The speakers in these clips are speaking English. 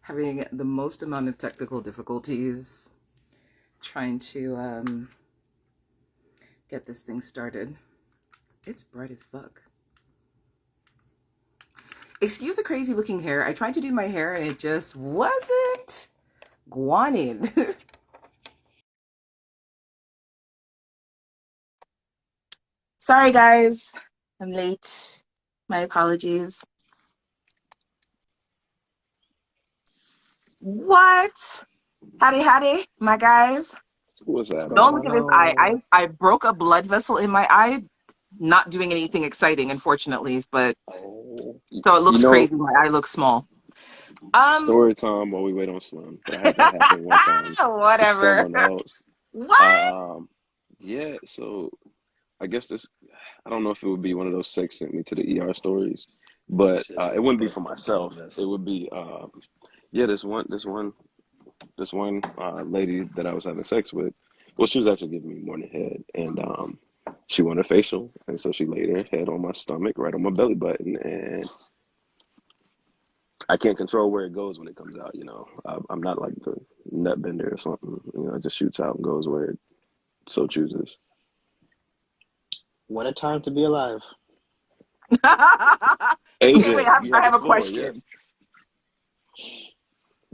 Having the most amount of technical difficulties trying to get this thing started. It's bright as fuck. Excuse the crazy looking hair. I tried to do my hair and it just wasn't guanin. Sorry guys, I'm late. My apologies. What? Howdy, my guys. What's that? Don't look at this eye. I broke a blood vessel in my eye. Not doing anything exciting, unfortunately, but Oh, so it you looks know, crazy. My eye looks small. Um, story time while we wait on Slim. That had that happen one time to whatever. someone else. I What? yeah. So I guess this. I don't know if it would be one of those sex sent me to the ER stories, but it wouldn't be for myself. It would be yeah. This one lady that I was having sex with. Well, she was actually giving me morning head, and she wanted a facial, and so she laid her head on my stomach, right on my belly button, and I can't control where it goes when it comes out. I'm not like the nut bender or something. It just shoots out and goes where it so chooses. What a time to be alive. Okay, wait. AJ, you I have the have a floor. Yes. question.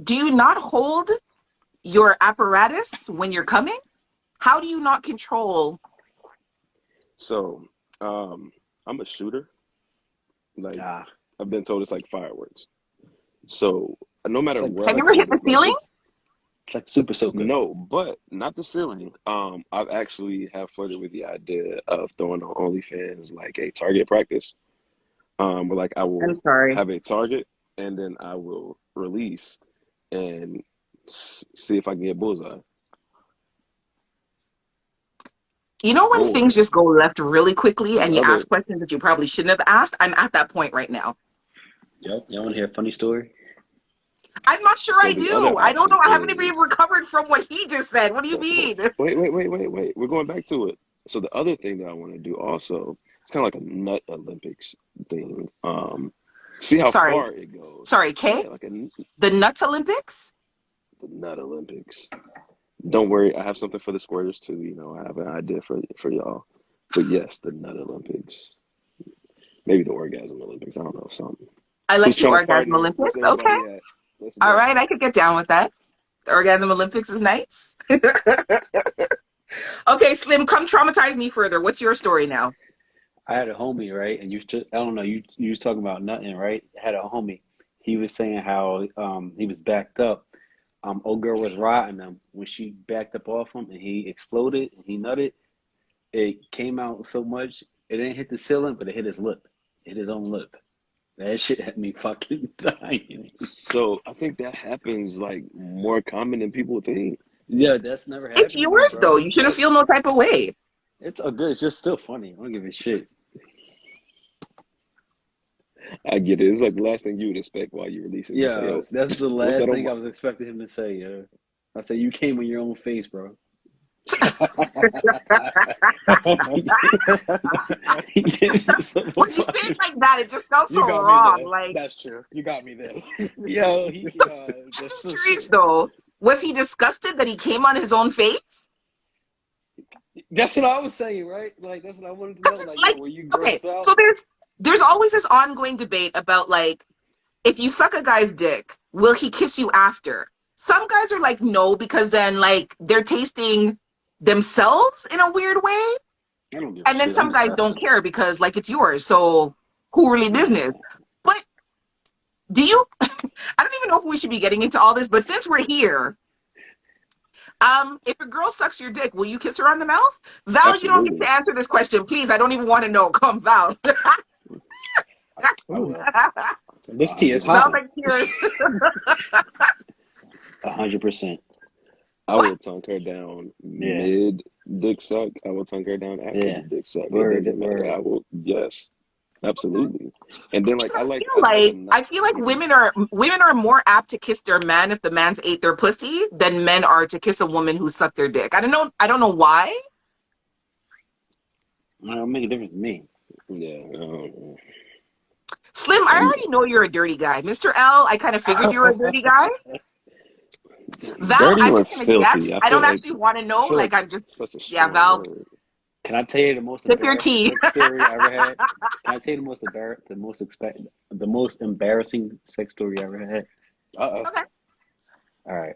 Do you not hold your apparatus when you're coming? How do you not control? So, I'm a shooter. Like Ah, I've been told, it's like fireworks. So no matter where Have I you ever shoot hit the it, like ceiling? it's like Super Soaker. no, but not the ceiling. I've actually have flirted with the idea of throwing on OnlyFans like a target practice. Where like I I'm will sorry. have a target and then I will release and see if I can get bullseye. You know when things Or just go left really quickly the and you other, ask questions that you probably shouldn't have asked? I'm at that point right now. Yep. Y'all want to hear a funny story? I'm not sure so I the other do. I don't option know. I haven't even is, recovered from what he just said. What do you mean? wait. We're going back to it. So the other thing that I want to do also, it's kind of like a nut Olympics thing. See how Sorry. far it goes. Sorry, Kay? Yeah, like The Nuts Olympics? the nut Olympics. Don't worry, I have something for the squirters too. I have an idea for y'all. But yes, the nut Olympics. Maybe the orgasm Olympics. I don't know, something. I Who's like the trying to Orgasm partner? Where's Olympics. Okay. everybody at? Let's All go. right. I could get down with that. The Orgasm Olympics is nice. Okay, Slim, come traumatize me further. What's your story now? I had a homie, right? And I don't know, you was talking about nothing, right? I had a homie. He was saying how he was backed up. Old girl was riding him when she backed up off him and he exploded and he nutted. It came out so much it didn't hit the ceiling, but it hit his lip. It hit his own lip. That shit had me fucking dying. So I think that happens like more common than people think. Yeah, that's never It's happened to me, yours, though. bro. You shouldn't feel no type of way. It's a good. It's just still funny. I don't give a shit. I get it. It's like the last thing you would expect while you're releasing. Just say, Yeah, "Yo, that's the what's that last on thing my?" I was expecting him to say. Yeah, I said you came on your own face, bro. He gave himself a When you say it fucking. like that, it just sounds You so got me wrong. there. Like, That's true. You got me there. Yo, he. I'm That's just so curious, true. though. Was he disgusted that he came on his own face? That's what I was saying, right? Like that's what I wanted to know. Because, Like, yo, like, were you okay, grossed out? so there's always this ongoing debate about like if you suck a guy's dick, will he kiss you after? Some guys are like, no, because then like they're tasting themselves in a weird way. I don't give a And then shit. I'm some guys don't disgusted. care because like it's yours. So who really business? No. But do you I don't even know if we should be getting into all this, but since we're here, if a girl sucks your dick, will you kiss her on the mouth? Val, you don't get Absolutely. to answer this question, please. I don't even want to know. Come, Val. I Ooh, will. a This tea is hundred Val hot. percent. like tears. 100%. I What? will tongue her down Yeah, mid dick suck. I will tongue her down after the yeah. dick suck. It Word, doesn't matter. word. I will. Yes, absolutely. And then like I feel like women are more apt to kiss their man if the man's ate their pussy than men are to kiss a woman who sucked their dick. I don't know why. It don't make a difference to me. Yeah. Slim, I already know you're a dirty guy. Mr. L, I kind of figured you were a dirty guy. Val, Dirty I'm or just gonna guess. filthy? I don't actually want to I know. feel Like like I'm just, such a yeah, strong Val, word. Can I tell you the most sip your embarrassing tea. sex story I ever had? Can I tell you the most embarrassing sex story I ever had? Uh-oh. Okay. All right.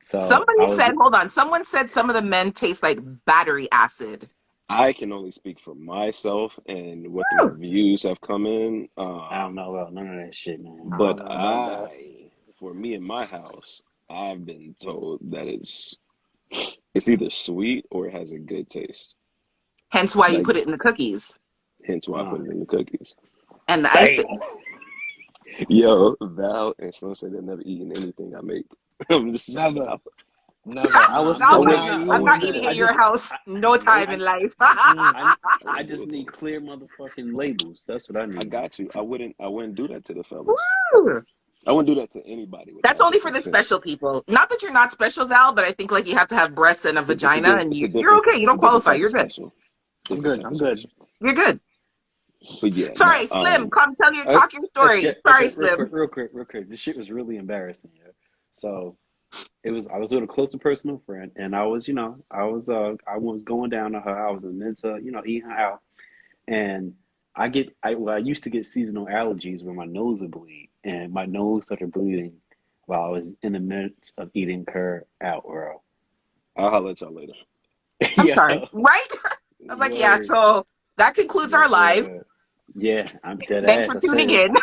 So Somebody I was said, hold on. Someone said some of the men taste like battery acid. I can only speak for myself and what the reviews have come in. I don't know about none of that shit, man. I don't But know about that. for me in my house, I've been told that it's either sweet or it has a good taste. Hence why you Like, put it in the cookies hence why I put it in the cookies. and the Damn. icing. Yo, Val and Slim say they've never eaten anything I make. I'm just Never. Val. Never. I was Val so was like, naive, I'm not Naive eating at I man. your just house no time I in life. I I I wouldn't do just it to need them. clear motherfucking labels. That's what I I need, man. got you. I wouldn't do that to the fellas. Woo. I wouldn't do that to anybody That's without only their for the consent. special people. Not that you're not special, Val, but I think like you have to have breasts and a vagina, and It's a you're different okay. You it's a don't different qualify. type of You're good. special. I'm Different good. type I'm of good. special. You're good. But yeah, no. Sorry, Slim. Come tell your Uh, talk your story. Sorry, okay, Slim. real quick. This shit was really embarrassing. Yeah. So I was with a close and personal friend, and I was, I was going down to her house and then eating her out, and I used to get seasonal allergies where my nose would bleed, and my nose started bleeding while I was in the midst of eating her out, bro. I'll holler at y'all later. I'm Yo, sorry. Right? I was like, yeah. word, So that concludes our live. word. Yeah, I'm dead Thanks ass. for tuning in.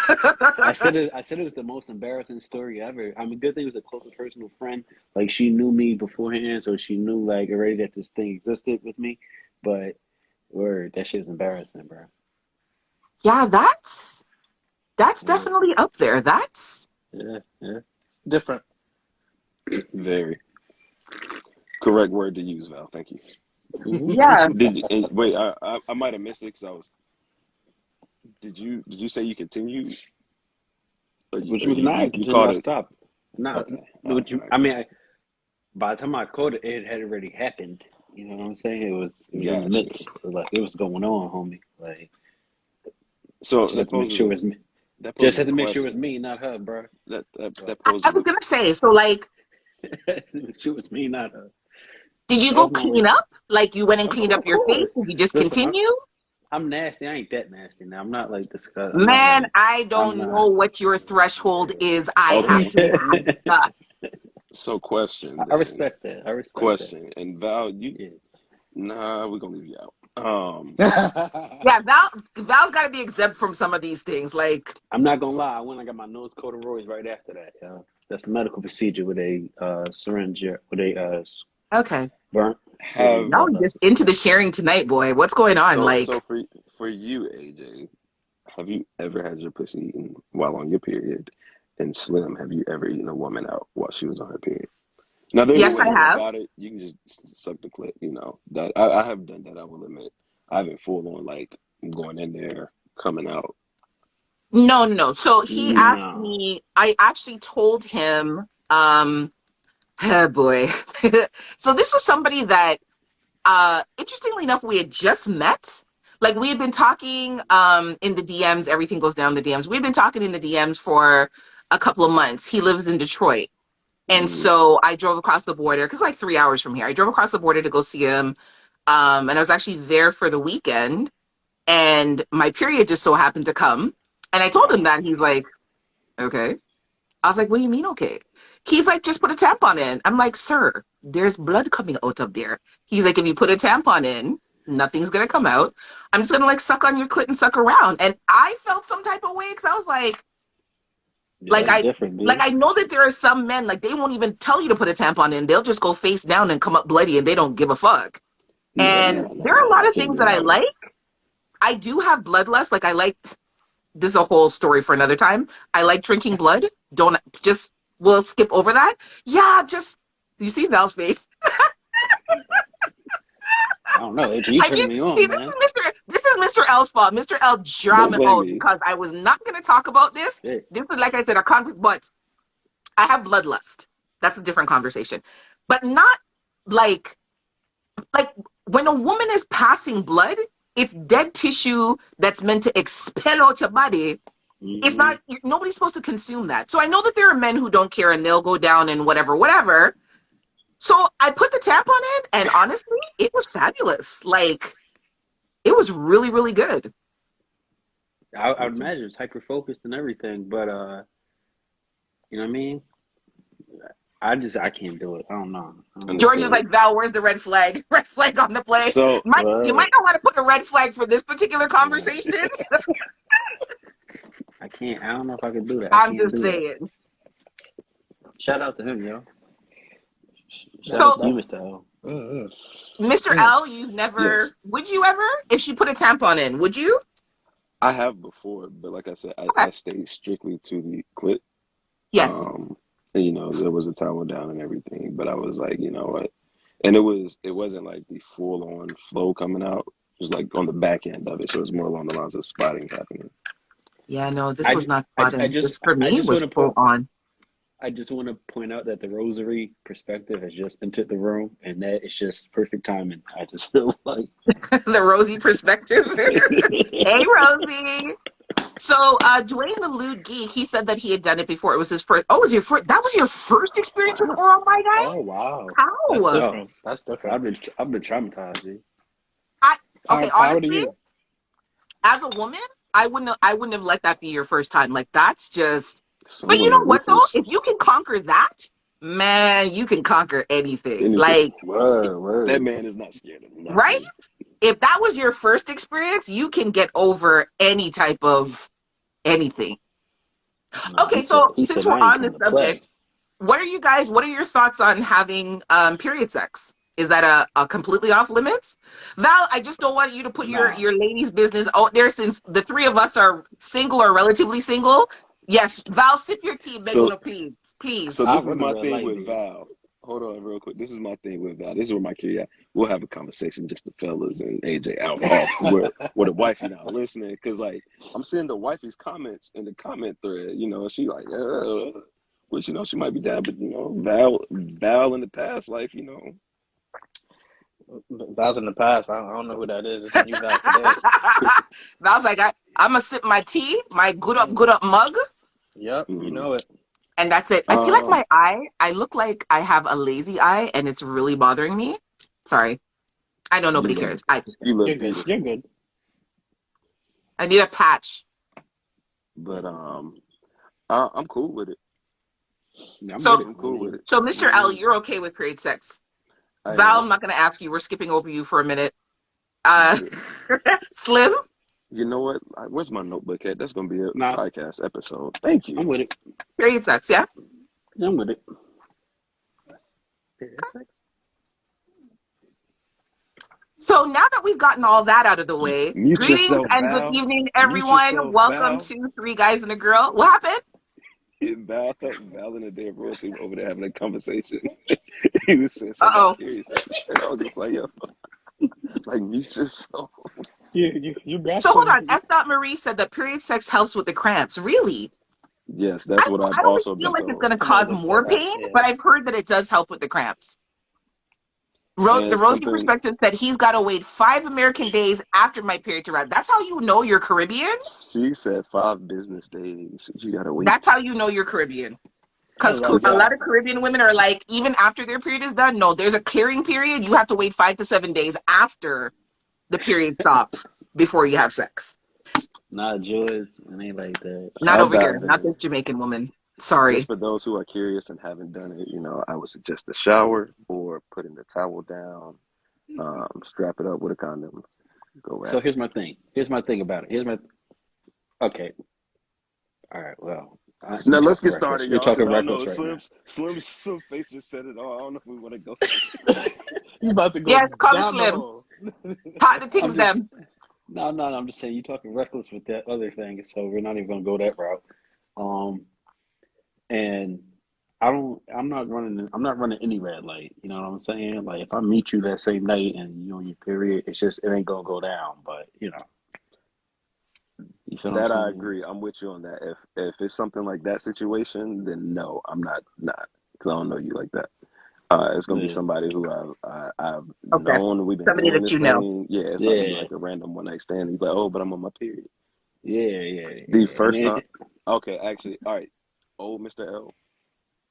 I said it was the most embarrassing story ever. I mean, good thing it was a close personal friend. Like she knew me beforehand, so she knew like already that this thing existed with me. But word, that shit was embarrassing, bro. Yeah, that's Yeah, definitely up there. That's yeah. Different. Very correct word to use, Val. Thank you. yeah. Wait, I might have missed it because I was. Did you say you continued? Or Which or you can I you continue. caught I it? stopped. No, Okay. All right. what you? All right. I mean, by the time I caught it, it had already happened. You know what I'm saying? It was in the Got you. midst. Like it was going on, homie. Like So just had to make sure it was me. that Just poses had a to make sure it was question. me, not her, bro. That I poses was a gonna say. So, like, Make sure it was me, not her. did you go That's my clean only. up? Like, you went and cleaned Of up your face? course. Did you just Listen, continue? I'm nasty. I ain't that nasty. Now I'm not like disgust. I'm not Man, like. I I'm don't know not. what your threshold is. I have okay. to discuss. So question I then. respect that. I respect that. Question and Val, Yeah. we're gonna leave you out. Yeah, Val's got to be exempt from some of these things. Like, I'm not gonna lie. I went. I got my nose corduroys right after that. That's a medical procedure with a syringe with a okay, burnt sitting Have y'all blood are just vessel. into the sharing tonight, boy. What's going on? so Like, for you, AJ, have you ever had your pussy eaten while on your period? And Slim, have you ever eaten a woman out while she was on her period? Now, there's a yes, way I to go have. about it. You can just suck the clit, That I have done that, I will admit. I haven't full on like going in there, coming out. No, no, no. So he asked No. me. I actually told him. Oh boy. So this was somebody that interestingly enough, we had just met. Like we had been talking in the DMs, everything goes down the DMs. We'd been talking in the DMs for a couple of months. He lives in Detroit. And Mm, so I drove across the border, because like 3 hours from here. I drove across the border to go see him. And I was actually there for the weekend. And my period just so happened to come. And I told him wow. that. He's like, okay. I was like, what do you mean, okay? He's like, just put a tampon in. I'm like, sir, there's blood coming out of there. He's like, if you put a tampon in, nothing's gonna come out. I'm just gonna like suck on your clit and suck around. And I felt some type of way because I was Yeah, like that's different, B. I know that there are some men like they won't even tell you to put a tampon in. They'll just go face down and come up bloody and they don't give a fuck. Yeah, And there are a I lot of can't things do that I that. like. I do have bloodlust. Like I like this is a whole story for another time. I like drinking blood. Don't just we'll skip over that. Yeah, just you see Val's face. I don't know. AJ, you I turning did me see on, man. This is Mr. L's fault. Mr. L Don't drama blame out me. because I was not gonna talk about this. Shit. This is like I said, a conflict, but I have bloodlust. That's a different conversation. But not like like when a woman is passing blood, it's dead tissue that's meant to expel out your body It's Mm-hmm. not, nobody's supposed to consume that. So I know that there are men who don't care and they'll go down and whatever, whatever. So I put the tampon in, and honestly, it was fabulous. Like, it was really, really good. I would imagine it's hyper focused and everything, but you know what I mean? I can't do it. I don't know. I don't know. George is Understood. like, Val, where's the red flag? Red flag on the play. So You might not want to put a red flag for this particular Yeah. conversation. I can't. I don't know if I can do that. I I'm can't just do that. saying. Shout out to him, yo. Shout So, out to you, Mr. L. Mm, Mr. mm, L, you've never, yes, would you ever, if she put a tampon in, would you? I have before, but like I said, Okay. I stayed strictly to the clit. Yes. Um, and there was a towel down and everything, but I was like, you know what? And it wasn't like the full on flow coming out. It was like on the back end of it, so it's more along the lines of spotting happening. Yeah, no, this I, was ju- not I spotting. just This for I me just want was to full on. I just want to point out that the rosary perspective has just entered the room, and that it's just perfect timing. I just feel like The Rosie perspective. Hey, Rosie. So, Dwayne the Lewd Geek, he said that he had done it before. It was his first. Oh, was your first? That was your first experience with wow. oral, my guy? oh wow, that's How? Oh, different. That's different. I've been traumatized, dude. I okay. Power to Honestly, you. as a woman, I wouldn't have let that be your first time. Like that's just. Some But you women know what though? ruthless. If you can conquer that, man, you can conquer anything. Anything. Like, That Word. man is not scared of right? nothing. If that was your first experience, you can get over any type of anything. No, Okay, so he since said we're I ain't on come this to play. subject, what are your thoughts on having period sex? Is that a completely off limits? Val, I just don't want you to put Nah, your ladies' business out there since the three of us are single or relatively single. Yes, Val, sip your tea, So begging please. So Please. I'll this is run the my red thing light, with B. Val. Hold on real quick. This is my thing with Val. This is where my curiosity. We'll have a conversation, just the fellas and AJ out off where the wifey not listening. Because like I'm seeing the wifey's comments in the comment thread. She like, which she might be down, but Val in the past life, Val's in the past. I don't know who that is. It's a new Val today. Val's like, I'm gonna sip my tea, my Mm, good up mug, yep, you mhm. know it. and that's it. I feel like um, I look like I have a lazy eye, and it's really bothering me. Sorry. I know you nobody look cares. you You're look good. You're beautiful, good. I need a patch. but I'm cool with it. Yeah, I'm So with it. I'm I cool with mean, it. so I Mr. L, mean, you're okay with period sex. I Val, am. I'm not gonna ask you. We're skipping over you for a minute. Uh Good. Slim, You know what? Where's my notebook at? That's gonna be a nah, podcast episode. Thank you. I'm with it. period sex, yeah. Yeah, I'm with it. Period sex? So now that we've gotten all that out of the way, Mute greetings yourself, and good Val. evening, Mute everyone. yourself, Welcome Val. to Three Guys and a Girl. What happened? Val and the damn royalty were over there having a conversation. He was saying something about Uh-oh. periods. And I was just like, yo, like mute yourself. You got So hold some. on. F. Marie said that period sex helps with the cramps. Really? Yes, that's what I've I don't really also feel been like it's told. gonna Somebody cause did say more that. pain, Yeah. but I've heard that it does help with the cramps. The And Rosie something perspective said he's got to wait 5 American days after my period to arrive. That's how you know you're Caribbean. she said 5 business days. You gotta That's wait. how you know you're Caribbean. I Because love a Cause lot that. of Caribbean women are like, even after their period is done, no, there's a clearing period. You have to wait 5 to 7 days after the period stops before you have sex. Not Joyce, and ain't like that. Not I'll over dive here. Not in. this Jamaican woman. Just Sorry. for those who are curious and haven't done it, I would suggest a shower or putting the towel down, strap it up with a condom, go So wrap it. here's my thing. Here's my thing about it. Okay. All right. Well, Now you're let's talking get reckless. started, You're y'all, because talking I don't know. reckless right now. Slim face just said it all. I don't know if we want to go. You about to go Yes, come down the slim. hole. Talk the I'm things just them. no. I'm just saying you're talking reckless with that other thing. So we're not even gonna go that route. Um, and I'm not running. I'm not running any red light. You know what I'm saying? Like if I meet you that same night and you on your period, it ain't gonna go down. But you feel what I'm That I saying? agree. I'm with you on that. If it's something like that situation, then no, I'm not because I don't know you like that. It's gonna be Yeah. somebody who I've Okay. known. We've been Somebody doing that this you know. thing. Yeah, it's not gonna be Yeah. like a random one night stand. He's like, oh, but I'm on my period. The And first time, okay, actually, all right. Old Mr. L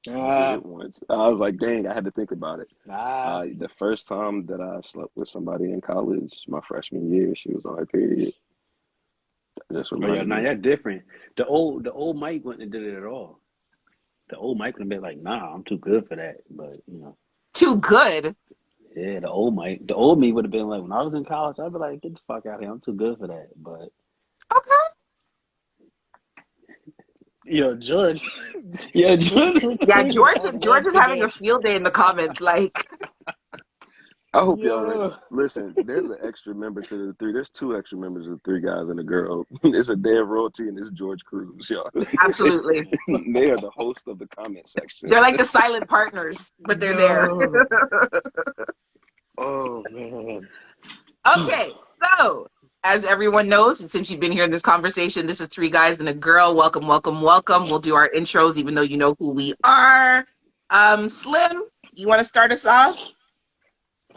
did Ah, it once. I was like, dang, I had to think about it. ah. The first time that I slept with somebody in college, my freshman year, she was on her period. That just oh yeah, reminded now me. you're different. The old Mike wouldn't have did it at all. The old Mike would have been like, nah, I'm too good for that. But Too good. yeah, the old me would have been like, when I was in college, I'd be like, get the fuck out of here, I'm too good for that. But Okay. Yo, George. yeah, Yeah, Cruise is George. on George one is having a today. field day in the comments. Like, I hope y'all Yo. listen. There's an extra member to the three. There's two extra members of the three guys and a girl. It's a Dan Royalty and it's George Cruz, y'all. absolutely. They are the host of the comment section. They're like the silent partners, but they're there. Yo. Oh man. Okay, so as everyone knows, and since you've been here in this conversation, this is three guys and a girl. Welcome, welcome, welcome. We'll do our intros, even though you know who we are. Slim, you want to start us off?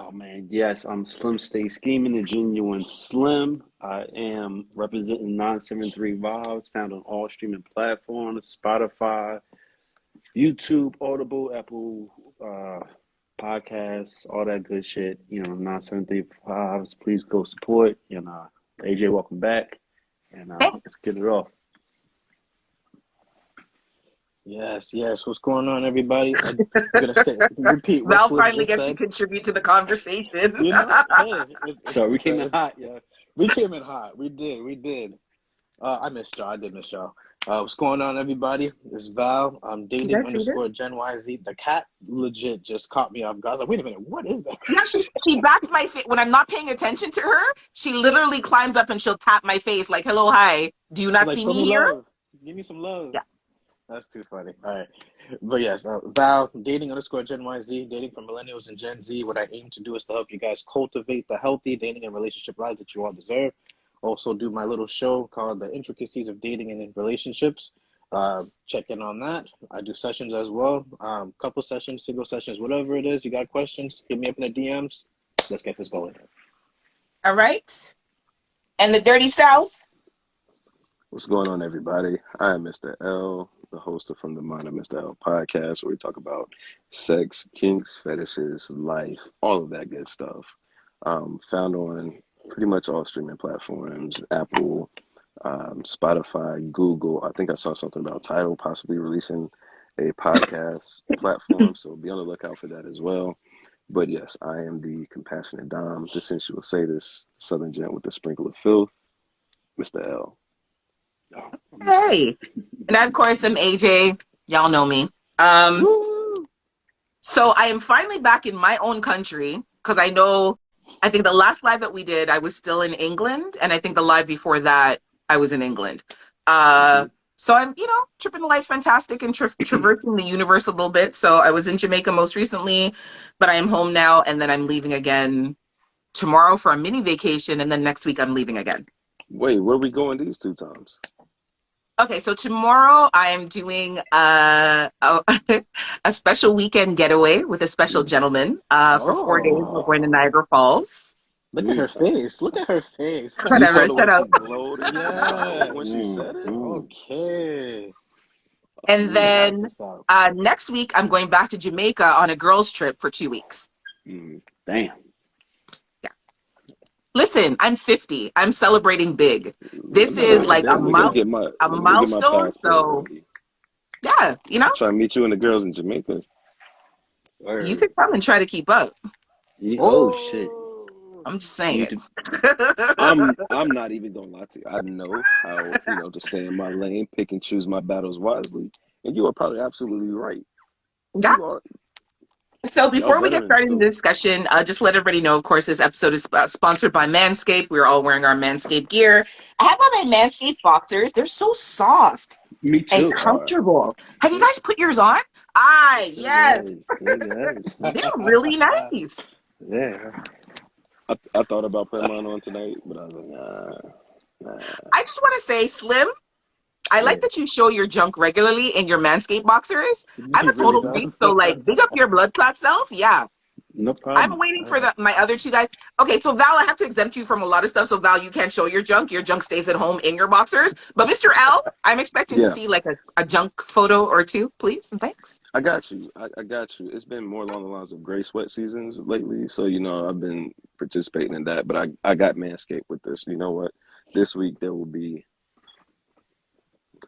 oh man, yes, I'm Slim Stay Scheming, the genuine Slim. I am representing 973 Vibes, found on all streaming platforms, Spotify, YouTube, Audible, Apple Podcasts, all that good shit. 973 Vibes. Please go support. AJ, welcome back, and Hey. let's get it off. Yes, yes. What's going on, everybody? I'm gonna repeat what Val Slim finally just gets to said. contribute to the conversation. You know, hey, So we came in hot, yeah. we came in hot. We did. I missed y'all. I did miss y'all. What's going on, everybody? It's Val. I'm You dating guys see this? underscore Gen YZ. The cat legit just caught me off guard. I was like, wait a minute, what is that? Yeah, she backs my face when I'm not paying attention to her. She literally climbs up and she'll tap my face like, "Hello, hi. Do you not Like, see show me me here?" love. Give me some love. Yeah. That's too funny. All right. But yes, Val, dating underscore Gen YZ, dating for millennials and Gen Z. What I aim to do is to help you guys cultivate the healthy dating and relationship lives that you all deserve. Also do my little show called The Intricacies of Dating and Relationships. Check in on that. I do sessions as well. Couple sessions, single sessions, whatever it is. You got questions, hit me up in the DMs. Let's get this going. All right. And the Dirty South. What's going on, everybody? I am Mr. L, the host of From the Mind of Mr. L podcast, where we talk about sex, kinks, fetishes, life, all of that good stuff. Found on pretty much all streaming platforms, Apple, Spotify, Google. I think I saw something about Tidal possibly releasing a podcast platform, so be on the lookout for that as well. But yes, I am the compassionate Dom, the sensual sadist, Southern gent with a sprinkle of filth, Mr. L. Hey. And of course, I'm AJ. Y'all know me. So I am finally back in my own country because I think the last live that we did, I was still in England. And I think the live before that, I was in England. So I'm, tripping life fantastic and traversing the universe a little bit. So I was in Jamaica most recently, but I am home now. And then I'm leaving again tomorrow for a mini vacation. And then next week I'm leaving again. Wait, where are we going these two times? Okay, so tomorrow I am doing a special weekend getaway with a special gentleman for 4 days. We're going to Oh, Niagara Falls. Look at her face. Look at her face. you saw Whatever, the way shut she up. glowed and smiled when she Yes. said it? Okay. And That's then what's up. next week I'm going back to Jamaica on a girls' trip for 2 weeks. Damn. Listen, I'm 50. I'm celebrating big. This No, is like let me go get my a let me go get my milestone. passport So ready. yeah, Try to meet you and the girls in Jamaica. you Word. could come and try to keep up. Oh shit. I'm just You saying. need I'm not even gonna lie to you. I know how, to stay in my lane, pick and choose my battles wisely. And you are probably absolutely right. Yeah. You are So y'all before we get veterans started in the too. discussion, just let everybody know, of course, this episode is sponsored by MANSCAPED. We're all wearing our MANSCAPED gear. I have on my MANSCAPED boxers. They're so soft Me and too. comfortable. Have you guys put yours on? Ah, yes. Yes. They're really nice. Yeah. I thought about putting mine on tonight, but I was like, nah. I just want to say, Slim, I Yeah. like that you show your junk regularly in your MANSCAPED boxers. I'm He a really total freak, does. so like, big up your blood clot self. Yeah. No I'm problem. waiting for my other two guys. Okay, so Val, I have to exempt you from a lot of stuff. So Val, you can't show your junk. Your junk stays at home in your boxers. But Mr. L, I'm expecting to Yeah, see like a junk photo or two, please, and thanks. I got you. I got you. It's been more along the lines of gray sweat seasons lately, so you know I've been participating in that. But I got Manscaped with this. You know what? This week there will be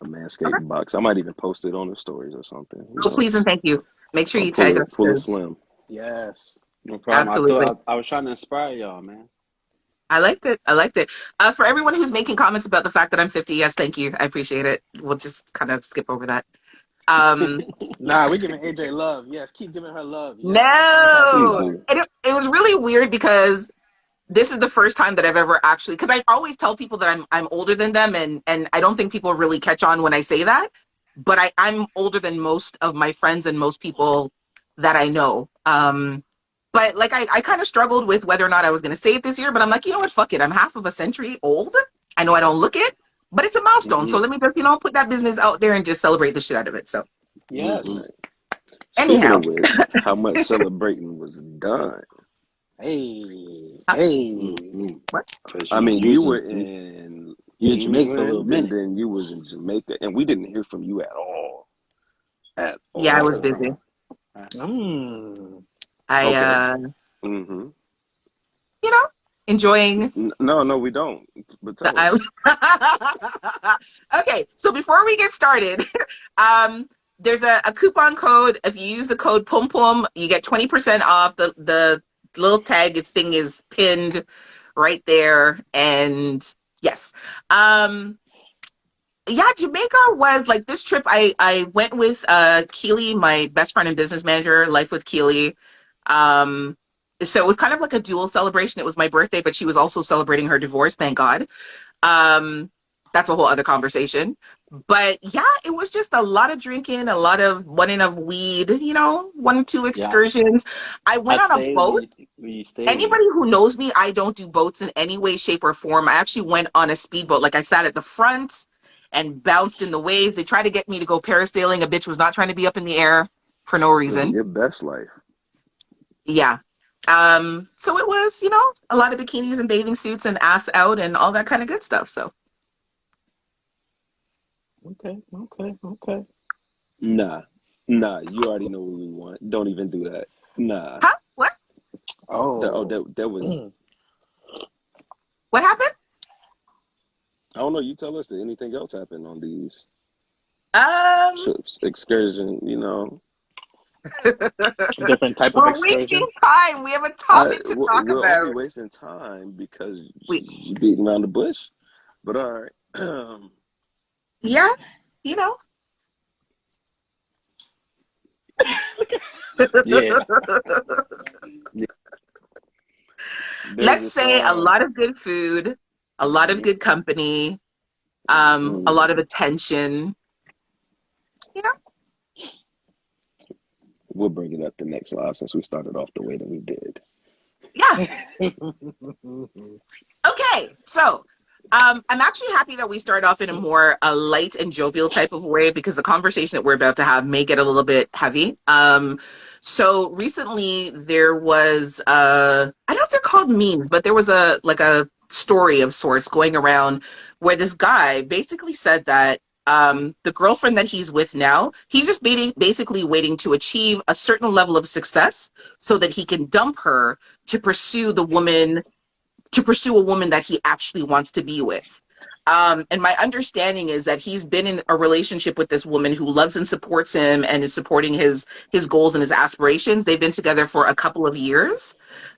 a Okay. Manscaped box. I might even post it on the stories or something. You Oh, know, please and thank you. Make sure I'll you tag us pull a because slim. Yes. No problem. I absolutely. thought I was trying to inspire y'all, man. I liked it. I liked it. For everyone who's making comments about the fact that I'm 50, yes, thank you. I appreciate it. We'll just kind of skip over that. Um, Nah, we're giving AJ love. Yes, keep giving her love. Yes, that's what I'm talking Please no. about. do. And it was really weird because this is the first time that I've ever actually, because I always tell people that I'm older than them, and I don't think people really catch on when I say that. But I'm older than most of my friends and most people that I know. But like I kind of struggled with whether or not I was going to say it this year, but I'm like, you know what, fuck it. I'm half of a century old. I know I don't look it, but it's a milestone. So Hmm. let me just, put that business out there and just celebrate the shit out of it. So Hmm. Yes. Speaking anyhow, of which, how much celebrating was done? Hey, uh, hey. Mm-hmm. what? Cause I mean, you you was were in in you was in Jamaica for a little England and minute. then you was in Jamaica, and we didn't hear from you at all. At Yeah, I was all. busy. Mm. I, Okay. Hmm. you know, enjoying No, no, we don't. But the tell island. us. Okay, so before we get started, um, there's a coupon code. If you use the code Pum Pum, you get 20% off. The little tag thing is pinned right there. And yes, um, yeah, Jamaica was like this trip. I went with Keely, my best friend and business manager, Life with Keely. Um, so it was kind of like a dual celebration. It was my birthday, but she was also celebrating her divorce. Thank God. Um, that's a whole other conversation. But yeah, it was just a lot of drinking, a lot of wanting of weed, one or two Yeah, excursions. I I went on a stayed boat. where you stayed. Anybody who knows me, I don't do boats in any way, shape, or form. I actually went on a speedboat. Like I sat at the front and bounced in the waves. They tried to get me to go parasailing. A bitch was not trying to be up in the air for no Living reason. your best life. Yeah. So it was, a lot of bikinis and bathing suits and ass out and all that kind of good stuff. So Okay, okay, okay. Nah. Nah, you already know what we want. Don't even do that. Nah. huh? What? Oh. That was What happened? I don't know, you tell us did anything else happen on these Um, trips, excursion, you know. Different type of we're wasting excursion. time. We have a topic to talk We're only about. wasting time because We, you beating around the bush. But all right. yeah, you know. Yeah, yeah. There's Let's this say a lot of good food, a lot of mhm, good company, a lot of mhm. attention. You know. We'll bring it up the next live since we started off the way that we did. Yeah. Okay, so I'm actually happy that we started off in a more light and jovial type of way because the conversation that we're about to have may get a little bit heavy. So recently there was I don't know if they're called memes, but there was a story of sorts going around where this guy basically said that the girlfriend that he's with now, he's just basically waiting to achieve a certain level of success so that he can dump her to pursue the woman to pursue a woman that he actually wants to be with. And my understanding is that he's been in a relationship with this woman who loves and supports him and is supporting his goals and his aspirations. They've been together for a couple of years.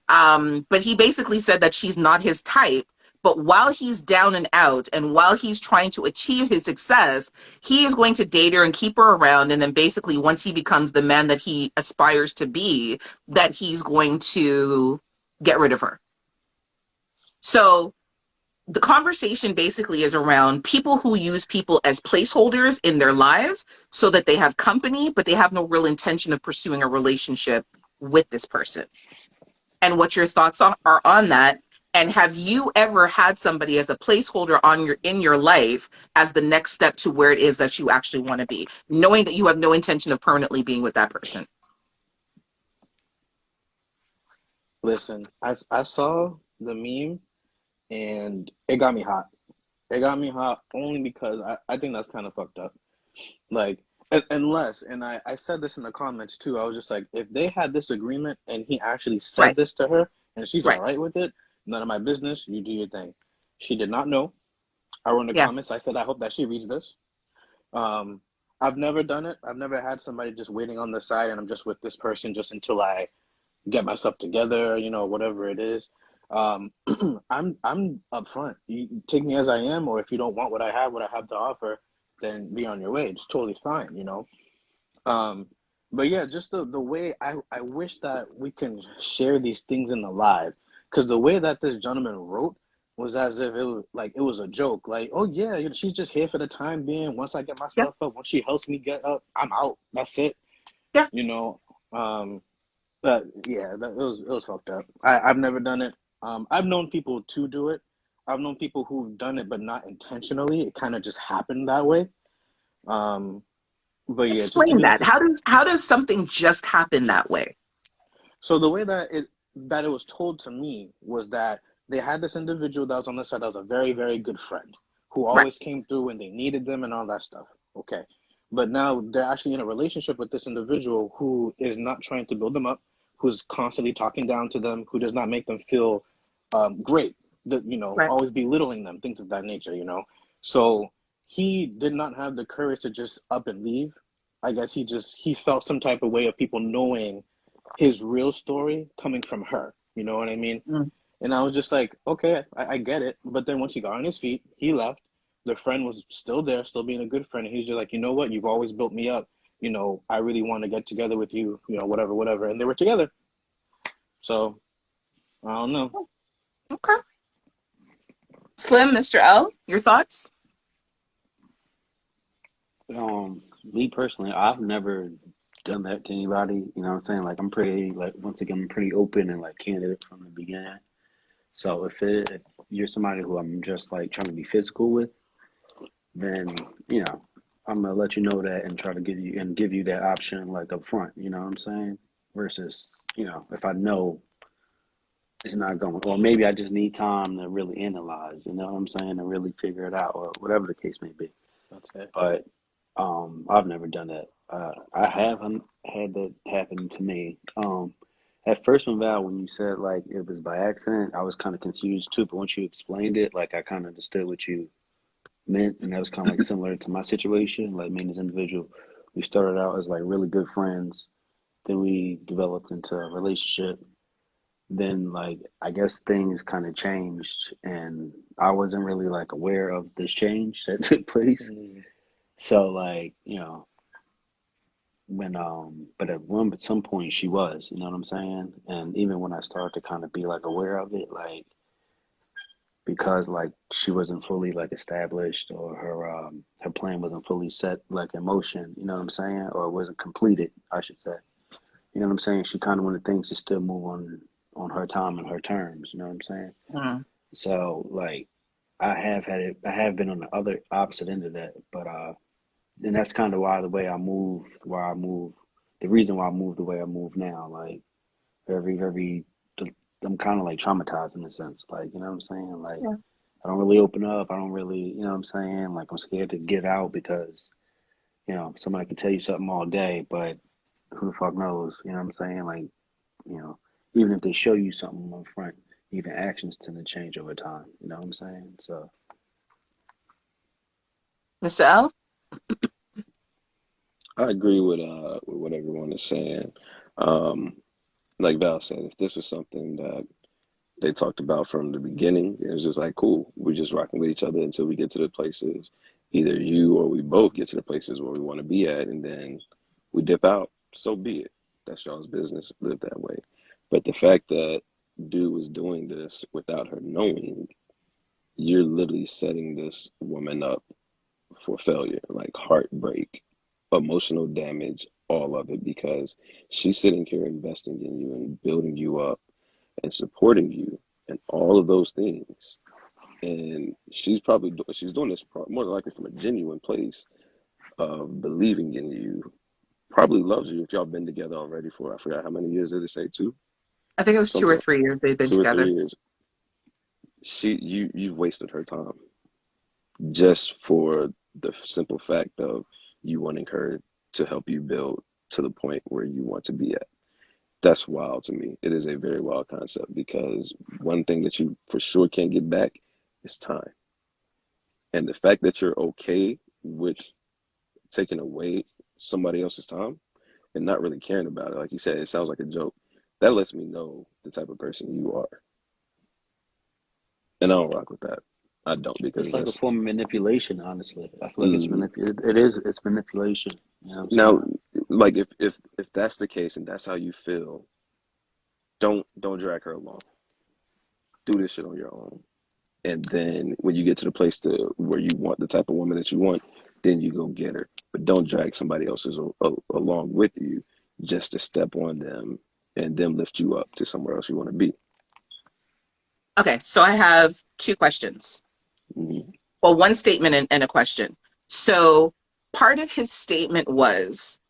But he basically said that she's not his type. But while he's down and out and while he's trying to achieve his success, he is going to date her and keep her around. And then basically, once he becomes the man that he aspires to be, that he's going to get rid of her. So the conversation basically is around people who use people as placeholders in their lives so that they have company, but they have no real intention of pursuing a relationship with this person. And what your thoughts are on that. And have you ever had somebody as a placeholder in your life as the next step to where it is that you actually want to be, knowing that you have no intention of permanently being with that person? Listen, I saw the meme and it got me hot. It got me hot only because I think that's kind of fucked up. Like, unless, and I said this in the comments too, I was just like, if they had this agreement and he actually said Right, this to her and she's all right. right with it, none of my business, you do your thing. She did not know. I wrote in the Yeah, comments, I said, I hope that she reads this. Um, I've never done it. I've never had somebody just waiting on the side and I'm just with this person just until I get myself together, whatever it is. Um, I'm upfront. You take me as I am, or if you don't want what I have to offer, then be on your way. It's totally fine. Um, but yeah, just the way I wish that we can share these things in the live, because the way that this gentleman wrote was as if it was a joke. Like, oh yeah, she's just here for the time being. Once I get my yeah, stuff up, once she helps me get up, I'm out. That's it. yeah. You know. But yeah, it was fucked up. I've never done it. I've known people to do it. I've known people who've done it, but not intentionally. It kind of just happened that way. Um, but yeah, just to Explain be that. just How does something just happen that way? so the way that it was told to me was that they had this individual that was on the side that was a very, very good friend who Right, always came through when they needed them and all that stuff. Okay. But now they're actually in a relationship with this individual who is not trying to build them up, who's constantly talking down to them, who does not make them feel great, that, right. always belittling them, things of that nature. So he did not have the courage to just up and leave. I guess he felt some type of way of people knowing his real story coming from her. You know what I mean? Mm. And I was just like, okay, I get it. But then once he got on his feet, he left. The friend was still there, still being a good friend. And he's just like, you know what? You've always built me up. I really want to get together with you, whatever, whatever. And they were together. So I don't know. Okay. Slim, Mr. L, your thoughts? Me personally, I've never done that to anybody. You know what I'm saying? Like I'm pretty, like once again, I'm pretty open and like candid from the beginning. So if you're somebody who I'm just like trying to be physical with, then I'm gonna let you know that and try to give you that option like up front. You know what I'm saying? Versus if I know it's not going, or maybe I just need time to really analyze. You know what I'm saying? And really figure it out, or whatever the case may be. That's it. But I've never done that. I haven't had that happen to me. At first, when Val, when you said like it was by accident, I was kind of confused too. But once you explained it, like I kind of understood what you meant, and that was kind of like similar to my situation. Like me and this individual, we started out as like really good friends. Then we developed into a relationship. Then like I guess things kind of changed, and I wasn't really like aware of this change that took place. Mm. So like when but at some point she was, you know what I'm saying? And even when I started to kind of be like aware of it, like because like she wasn't fully like established, or her plan wasn't fully set like in motion, you know what I'm saying? Or it wasn't completed, I should say. You know what I'm saying? She kind of wanted things to still move on her time and her terms, you know what I'm saying? Mm. So like I have been on the other opposite end of that, but and that's kind of why the way I move, the reason why I move the way I move now, like very, very, I'm kind of like traumatized in a sense, like, you know what I'm saying? Like, Yeah. I don't really open up. I don't really, you know what I'm saying? Like, I'm scared to get out because, somebody can tell you something all day, but who the fuck knows? You know what I'm saying? Like, you know, even if they show you something up front, even actions tend to change over time. You know what I'm saying? So, Mr. L? I agree with what everyone is saying. Um, like Val said, if this was something that they talked about from the beginning, it was just like, cool, we're just rocking with each other until we get to the places, either you or we both get to the places where we want to be at, and then we dip out. So be it. That's y'all's business. Live that way. But the fact that dude was doing this without her knowing, you're literally setting this woman up for failure, like heartbreak, emotional damage, all of it, because she's sitting here investing in you and building you up and supporting you and all of those things. And she's doing this more than likely from a genuine place of believing in you. Probably loves you if y'all been together already for, I forgot how many years did it say, two? I think it was two or Something 3 years they've been 2 or 3 together. years. You wasted her time just for the simple fact of you wanting her to help you build to the point where you want to be at. That's wild to me. It is a very wild concept because one thing that you for sure can't get back is time. And the fact that you're okay with taking away somebody else's time and not really caring about it, like you said, it sounds like a joke. That lets me know the type of person you are. And I don't rock with that. I don't because It's like a that's form of manipulation, honestly. I feel like mm, it's manipulation. You know what I'm now saying? like if that's the case and that's how you feel, don't drag her along. Do this shit on your own. And then when you get to the place to where you want the type of woman that you want, then you go get her. But don't drag somebody else's along with you just to step on them and them lift you up to somewhere else you want to be. Okay, so I have 2 questions. Mhm. Well, one statement and a question. So part of his statement was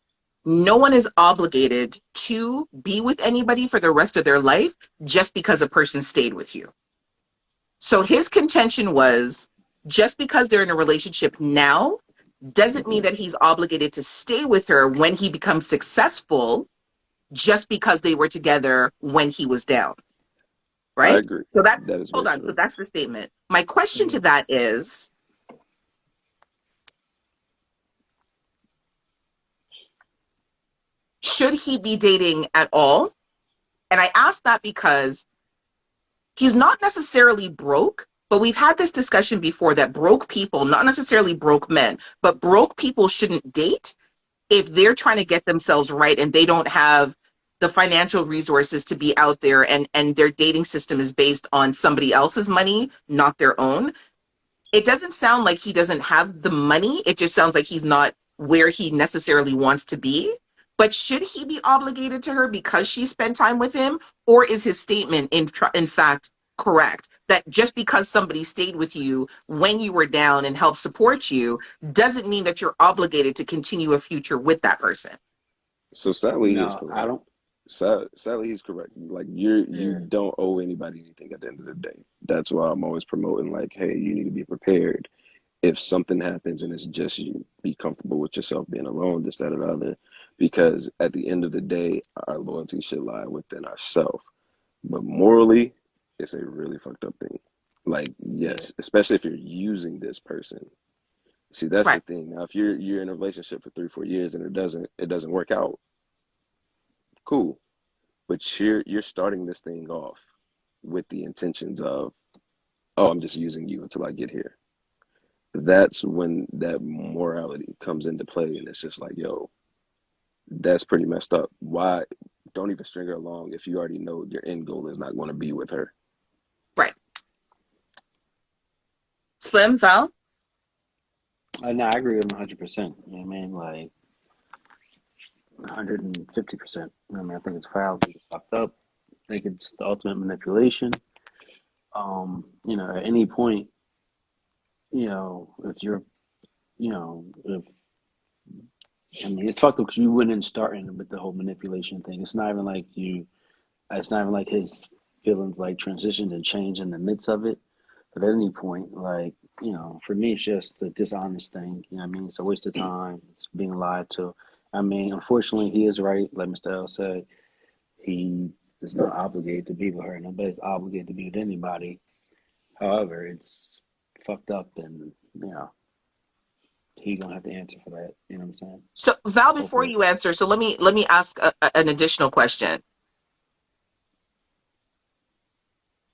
no one is obligated to be with anybody for the rest of their life just because a person stayed with you. So his contention was just because they're in a relationship now doesn't mean Mhm. that he's obligated to stay with her when he becomes successful just because they were together when he was down, I right? agree. So that's, That is hold very on. So true. that's the statement. My question to Mhm. that is, should he be dating at all? And I ask that because he's not necessarily broke, but we've had this discussion before that broke people, not necessarily broke men, but broke people shouldn't date if they're trying to get themselves right and they don't have the financial resources to be out there, and their dating system is based on somebody else's money, not their own. It doesn't sound like he doesn't have the money. It just sounds like he's not where he necessarily wants to be. But should he be obligated to her because she spent time with him? Or is his statement, in fact, correct? That just because somebody stayed with you when you were down and helped support you doesn't mean that you're obligated to continue a future with that person. So sadly, he is No, I correct. don't. Sadly, he's correct. Like you Yeah. don't owe anybody anything at the end of the day. That's why I'm always promoting like, hey, you need to be prepared. If something happens and it's just you, be comfortable with yourself being alone, this, that, or the other. Because at the end of the day, our loyalty should lie within ourselves. But morally, it's a really fucked up thing. Like, Yeah. yes, especially if you're using this person. See, that's the Right. thing. Now, if you're in a relationship for 3, 4 years and it doesn't work out, cool. But you're starting this thing off with the intentions of, oh, I'm just using you until I get here. That's when that morality comes into play, and it's just like, yo, that's pretty messed up. Why don't even string her along if you already know your end goal is not going to be with her? Right. Slim, Val? No, I agree with him 100%. You know what I mean? Like 150%. You know what I mean? I think it's foul. I think it's fucked up. I think it's the ultimate manipulation. At any point, if you're, if I mean, it's fucked up because you went in starting with the whole manipulation thing. It's not even like you. It's not even like his feelings like transitioned and changed in the midst of it. But at any point, like, for me, it's just a dishonest thing. You know what I mean? It's a waste of time. It's being lied to. I mean, unfortunately, he is right. Like Mr. L said, he is not obligated to be with her. Nobody's obligated to be with anybody. However, it's fucked up, and he gonna have to answer for that. You know what I'm saying? So Val, before Hopefully, you answer, so let me ask an additional question.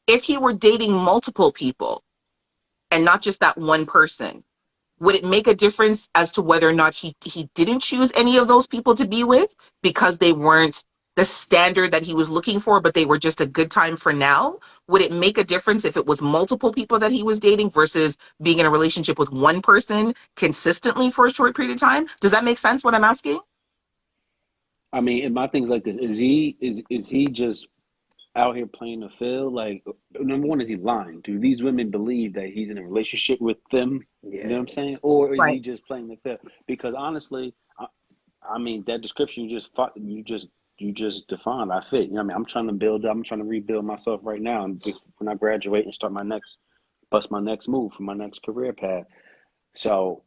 If he were dating multiple people and not just that one person, would it make a difference as to whether or not he didn't choose any of those people to be with because they weren't the standard that he was looking for, but they were just a good time for now? Would it make a difference if it was multiple people that he was dating versus being in a relationship with one person consistently for a short period of time? Does that make sense what I'm asking? I mean, and my thing's like this: is he just out here playing the field? Like, number one, is he lying? Do these women believe that he's in a relationship with them? You know Yeah. what I'm saying? Or is Right. he just playing the field? Because honestly, I mean, that description you just you just define I fit. You know what I mean? I'm trying to rebuild myself right now, and when I graduate and start bust my next move for my next career path. So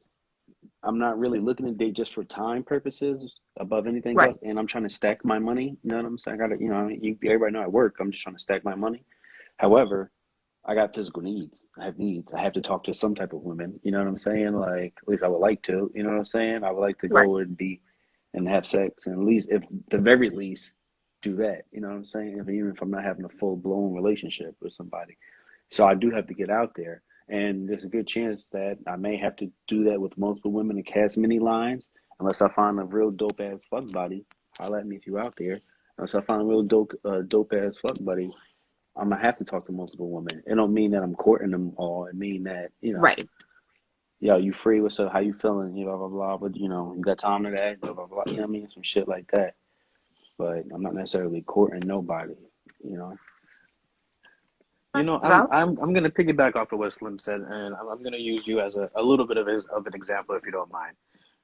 I'm not really looking to date just for time purposes above anything Right. else, and I'm trying to stack my money. You know what I'm saying? I got to, everybody know I work. I'm just trying to stack my money. However, I got physical needs. I have needs. I have to talk to some type of women. You know what I'm saying? Like, at least I would like to. You know what I'm saying? I would like to Right. go and be and have sex, and at least, if the very least, do that. You know what I'm saying? Even if I'm not having a full blown relationship with somebody, so I do have to get out there, and there's a good chance that I may have to do that with multiple women and cast many lines, unless I find a real dope ass fuck buddy. Holla at me if you out there. Unless I find a real dope ass fuck buddy, I'm gonna have to talk to multiple women. It don't mean that I'm courting them all. It mean that, Right. yo, you free? What's up? How you feeling? You know, blah blah blah. But you got time to that? Blah blah blah. You know what I mean? Some shit like that. But I'm not necessarily courting nobody. You know. You know, I'm Val? I'm I'm gonna piggyback off of what Slim said, and I'm gonna use you as a little bit of an example, if you don't mind.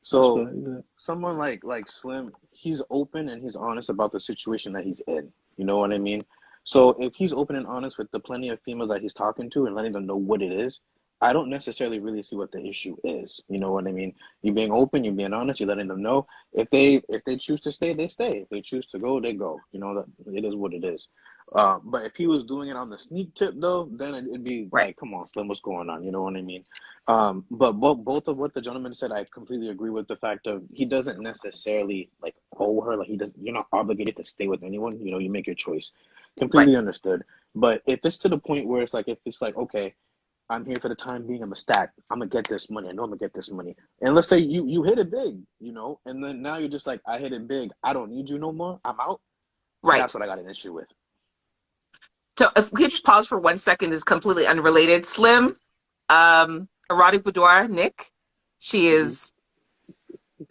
That's So, good. someone like Slim, he's open and he's honest about the situation that he's in. You know what I mean? So if he's open and honest with the plenty of females that he's talking to and letting them know what it is, I don't necessarily really see what the issue is. You know what I mean? You being open, you being honest, you're letting them know. If they choose to stay, they stay. If they choose to go, they go. You know that it is what it is. But if he was doing it on the sneak tip though, then it'd be Right. like, come on, Slim, what's going on? You know what I mean? But both of what the gentleman said, I completely agree with the fact of he doesn't necessarily like owe her. Like he does, you're not obligated to stay with anyone. You know, you make your choice. Right. Completely understood. But if it's to the point where if it's like, okay, I'm here for the time being, I'm a stack. I'm gonna get this money. I know I'm gonna get this money. And let's say you hit it big, and then now you're just like, I hit it big. I don't need you no more. I'm out. Right. That's what I got an issue with. So if we could just pause for 1 second, is completely unrelated. Slim, erotic boudoir, Nick, she Mm-hmm. is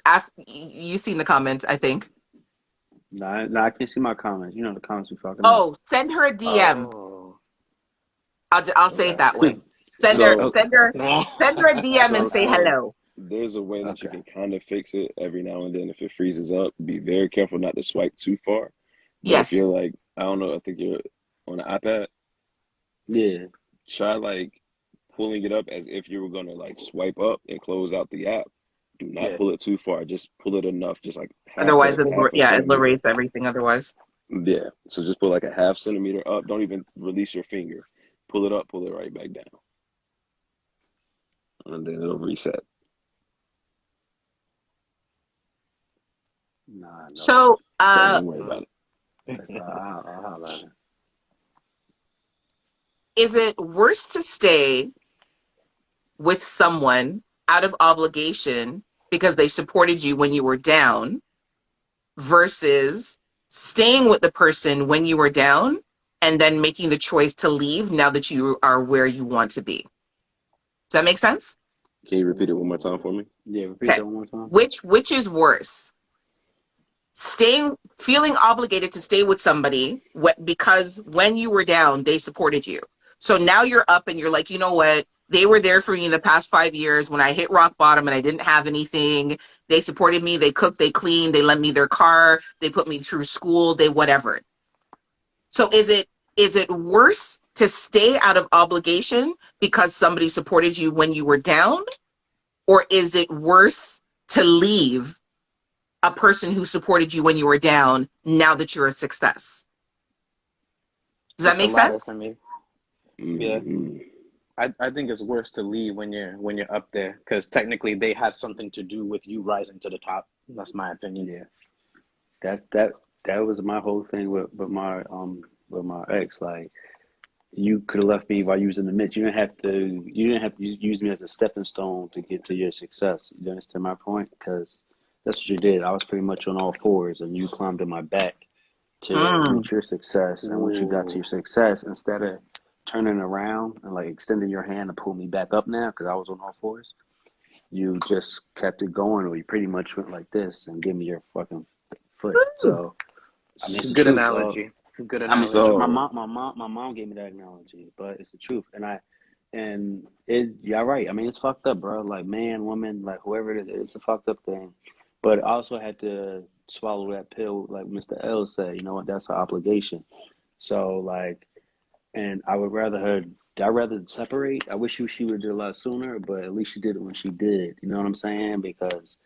asked. You seen the comment, I think. No, I can't see my comments. You know the comments we fucking up. Oh, send her a DM. Oh, I'll say it that okay. way. Send her, So, Okay. send her, send her a DM and so say Slim, hello. there's a way that you Okay. can kind of fix it every now and then if it freezes up. Be very careful not to swipe too far. But if Yes. you're like, I don't know, I think you're on an iPad, Yeah. try like pulling it up as if you were gonna like swipe up and close out the app. Do not Yeah. pull it too far. Just pull it enough, just like Otherwise, half a it'll centimeter. erase everything. Otherwise, Yeah. So just put like a half centimeter up. Don't even release your finger. Pull it up, pull it right back down. And then it'll reset. Nah, no worries. so Don't worry about it. I'll holler at her. is it worse to stay with someone out of obligation because they supported you when you were down versus staying with the person when you were down and then making the choice to leave now that you are where you want to be? Does that make sense? Can you repeat it one more time for me? Yeah, repeat Okay. that one more time. Which is worse? Feeling obligated to stay with somebody because when you were down, they supported you. So now you're up and you're like, you know what? They were there for me in the past 5 years when I hit rock bottom and I didn't have anything. They supported me. They cooked, they cleaned, they lent me their car, they put me through school, they whatever. So is it worse to stay out of obligation because somebody supported you when you were down? Or is it worse to leave a person who supported you when you were down now that you're a success? Does that It's the make latter sense? for me. Yeah. Mm-hmm. I think it's worse to leave when you're up there because technically they had something to do with you rising to the top. That's my opinion. Yeah. That was my whole thing with my ex. Like, you could have left me while you was in the midst. You didn't have to use me as a stepping stone to get to your success. You understand my point? Because that's what you did. I was pretty much on all fours, and you climbed in my back to Mm, reach your success. And once you got to Ooh. your success, instead of turning around and like extending your hand to pull me back up now, because I was on all fours, you just kept it going, or you pretty much went like this and give me your fucking foot. mm, So I mean, it's the Good truth, dog. analogy. Good I mean, analogy. So, my mom gave me that analogy, but it's the truth, yeah, right. I mean, it's fucked up, bro. Like, man, woman, like whoever it is, it's a fucked up thing. But I also had to swallow that pill, like Mr. L said. You know what? That's her obligation. So like, and I'd rather separate. I wish she would have did a lot sooner, but at least she did it when she did. You know what I'm saying? Because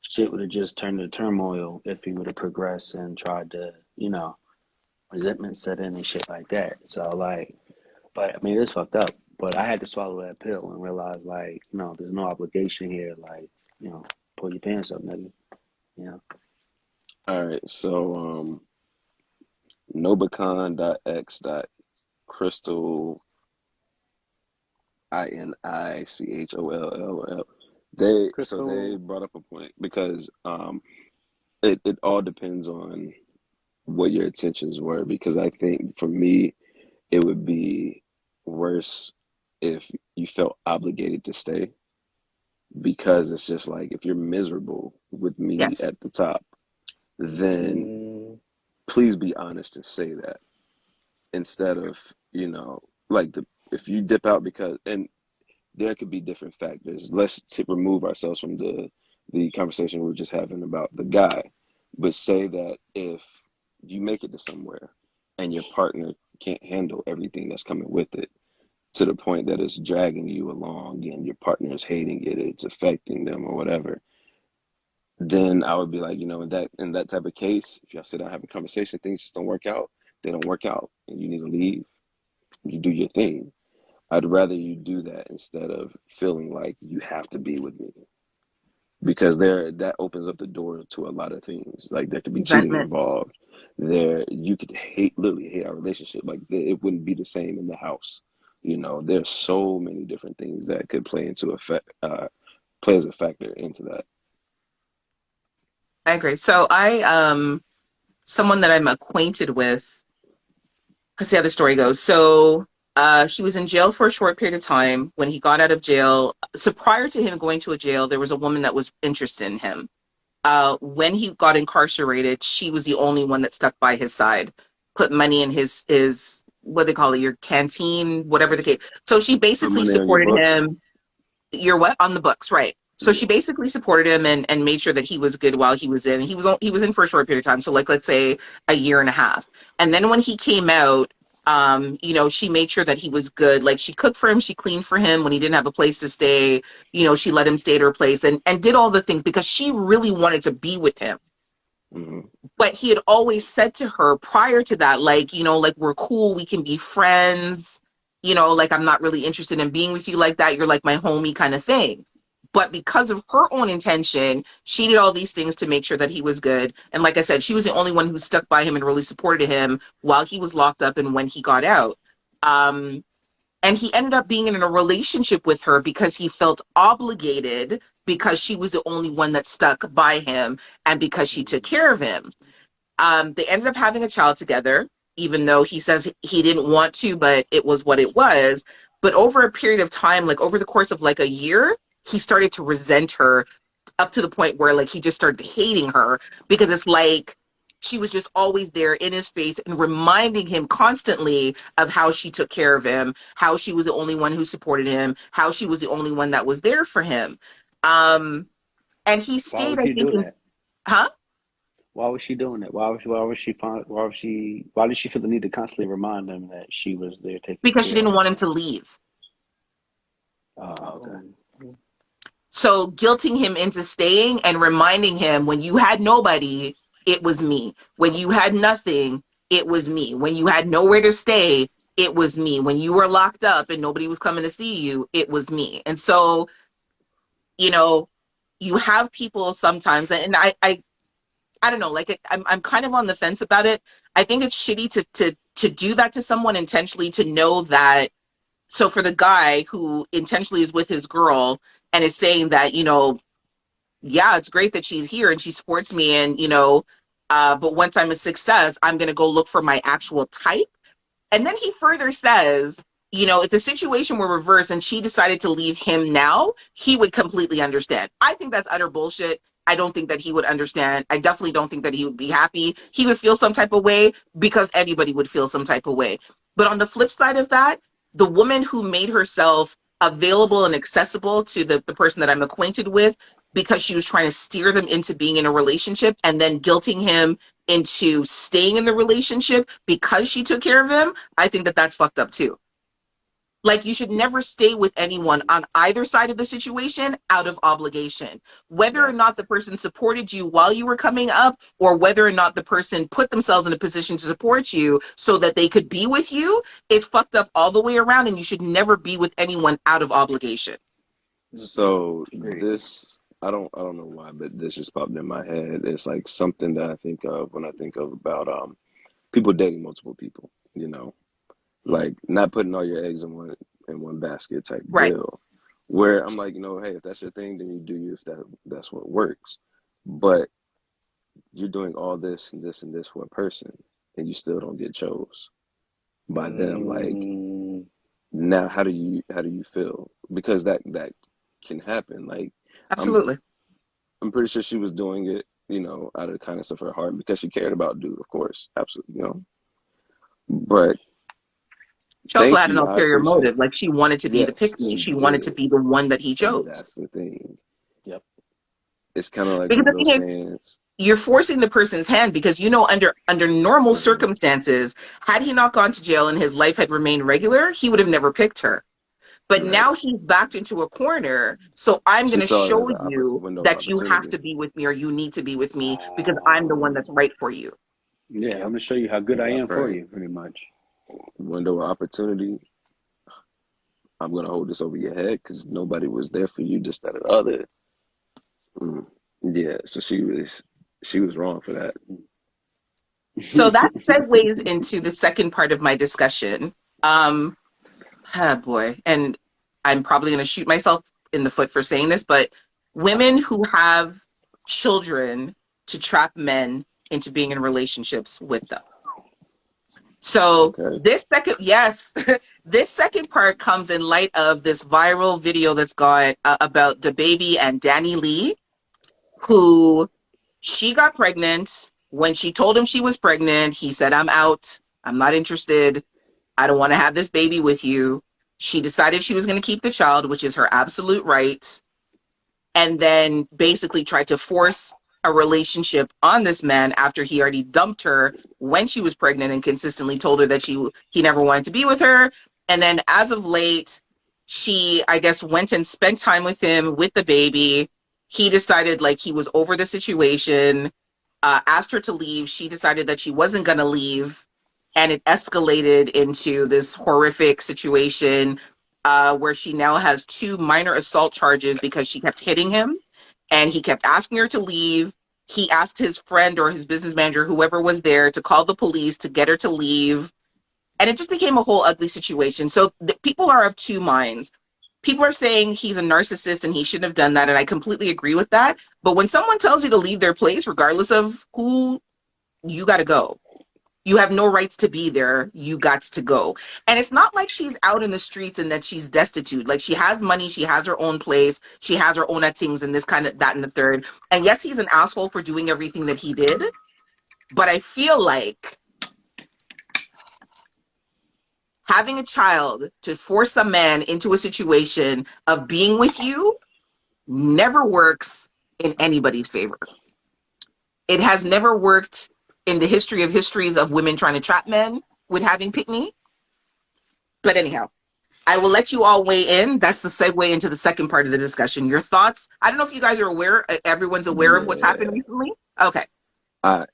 shit would have just turned to turmoil if he would have progressed and tried to, resentment set in and shit like that. So like, but I mean, it's fucked up. But I had to swallow that pill and realize, like, there's no obligation here. Like, pull your pants up, nigga. You know. All right, so Nobicon.x.crystal INICHOLLL. They Crystal. brought up a point because it all depends on what your intentions were, because I think for me it would be worse if you felt obligated to stay, because it's just like, if you're miserable with me Yes, at the top, then Mm, please be honest and say that, instead of, like, if you dip out, because, and there could be different factors. Let's remove ourselves from the conversation we were just having about the guy, but say that if you make it to somewhere and your partner can't handle everything that's coming with it, to the point that it's dragging you along and your partner is hating it, it's affecting them or whatever, then I would be like, in that type of case, if y'all sit down having a conversation, things just don't work out, they don't work out, and you need to leave, you do your thing. I'd rather you do that instead of feeling like you have to be with me, because that opens up the door to a lot of things. Like, there could be cheating resentment. involved. You could literally hate our relationship. Like, it wouldn't be the same in the house. There's so many different things that could play as a factor into that. I agree. So someone that I'm acquainted with, let's see how the story goes. So he was in jail for a short period of time. When he got out of jail, so prior to him going to a jail, there was a woman that was interested in him. When he got incarcerated, she was the only one that stuck by his side, put money in his what they call it, your canteen, whatever the case. So she Put basically money on your supported books. him. You're what? On the books, right? So Yeah. she basically supported him and made sure that he was good while he was in. He was in for a short period of time, so like let's say a year and a half. And then when he came out, she made sure that he was good. Like, she cooked for him, she cleaned for him when he didn't have a place to stay. She let him stay at her place and did all the things because she really wanted to be with him. Hmm. But he had always said to her prior to that, like, like, we're cool, we can be friends, like, I'm not really interested in being with you like that. You're like my homie kind of thing. But because of her own intention, she did all these things to make sure that he was good. And like I said, she was the only one who stuck by him and really supported him while he was locked up and when he got out. Um, and he ended up being in a relationship with her because he felt obligated because she was the only one that stuck by him and because she took care of him. They ended up having a child together, even though he says he didn't want to, but it was what it was. But over a period of time, like over the course of like a year, he started to resent her up to the point where like he just started hating her because it's like she was just always there in his face and reminding him constantly of how she took care of him, how she was the only one who supported him, how she was the only one that was there for him. Um, and he Why stayed, would I she think, do in, that? huh? Why was she doing that? Why did she feel the need to constantly remind them that she was there taking Because she care didn't of want him them? to leave. Oh, okay. um, So guilting him into staying and reminding him when you had nobody, it was me. When you had nothing, it was me. When you had nowhere to stay, it was me. When you were locked up and nobody was coming to see you, it was me. And so, you know, you have people sometimes, and I don't know, like I'm kind of on the fence about it. I think it's shitty to do that to someone intentionally, to know that. So for the guy who intentionally is with his girl and is saying that, yeah, it's great that she's here and she supports me, and but once I'm a success, I'm gonna go look for my actual type. And then he further says, if the situation were reversed and she decided to leave him now, he would completely understand. I think that's utter bullshit. I don't think that he would understand. I definitely don't think that he would be happy. He would feel some type of way because anybody would feel some type of way. But on the flip side of that, the woman who made herself available and accessible to the person that I'm acquainted with because she was trying to steer them into being in a relationship and then guilting him into staying in the relationship because she took care of him, I think that that's fucked up too. Like, you should never stay with anyone on either side of the situation out of obligation. Whether or Yes. not the person supported you while you were coming up, or whether or not the person put themselves in a position to support you so that they could be with you, it's fucked up all the way around, and you should never be with anyone out of obligation. So Agreed. this, I don't know why, but this just popped in my head. It's like something that I think of when I think of about people dating multiple people, you know, like not putting all your eggs in one basket type Right. deal. Where I'm like, you know, hey, if that's your thing, then you do you if that's what works. But you're doing all this and this and this for a person, and you still don't get chose by them. Like, Mm, now, how do you feel? Because that can happen. Like, I'm Absolutely. I'm pretty sure she was doing it, you know, out of the kindness of her heart because she cared about dude, of course, absolutely, you know. But She also thank had an you, I ulterior appreciate. motive. Like, she wanted to be the Yes, pick me. she She wanted to did, be the one that he and chose. that's the thing. yep. It's kind of like Because one of the those thing is, sayings. you're forcing the person's hand because, you know, under normal Mhm. circumstances, had he not gone to jail and his life had remained regular, he would have never picked her. But Right. now he's backed into a corner, so I'm going She to saw it show as an you window of that you have opportunity. to be with me or you need to be with me because I'm the one Um, that's right for you. yeah, I'm Yep. gonna show you how good I am for Right. you, pretty much. Window of opportunity. I'm gonna hold this over your head because nobody was there for you, just that or the other. Mm. Yeah. So she was wrong for that. So that segues into the second part of my discussion. Um, oh boy, and I'm probably going to shoot myself in the foot for saying this, but women who have children to trap men into being in relationships with them. So Okay. this second, yes, this second part comes in light of this viral video that's gone about the baby and Danny Lee, who she got pregnant. When she told him she was pregnant, he said, "I'm out. I'm not interested. I don't want to have this baby with you." She decided she was going to keep the child, which is her absolute right, and then basically tried to force a relationship on this man after he already dumped her when she was pregnant and consistently told her that he never wanted to be with her. And then as of late, she, I guess, went and spent time with him with the baby. He decided like he was over the situation, asked her to leave. She decided that she wasn't going to leave. And it escalated into this horrific situation where she now has two minor assault charges because she kept hitting him and he kept asking her to leave. He asked his friend or his business manager, whoever was there, to call the police to get her to leave. And it just became a whole ugly situation. So people are of two minds. People are saying he's a narcissist and he shouldn't have done that. And I completely agree with that. But when someone tells you to leave their place, regardless of who, you got to go. You have no rights to be there. You got to go. And it's not like she's out in the streets and that she's destitute. Like, she has money, she has her own place, she has her own things and this kind of that and the third. And yes, he's an asshole for doing everything that he did. But I feel like having a child to force a man into a situation of being with you never works in anybody's favor. It has never worked in the history of histories of women trying to trap men with having pick me. But anyhow, I will let you all weigh in. That's the segue into the second part of the discussion. Your thoughts? I don't know if you guys are aware, everyone's aware of what's happened Yeah. recently. Okay. I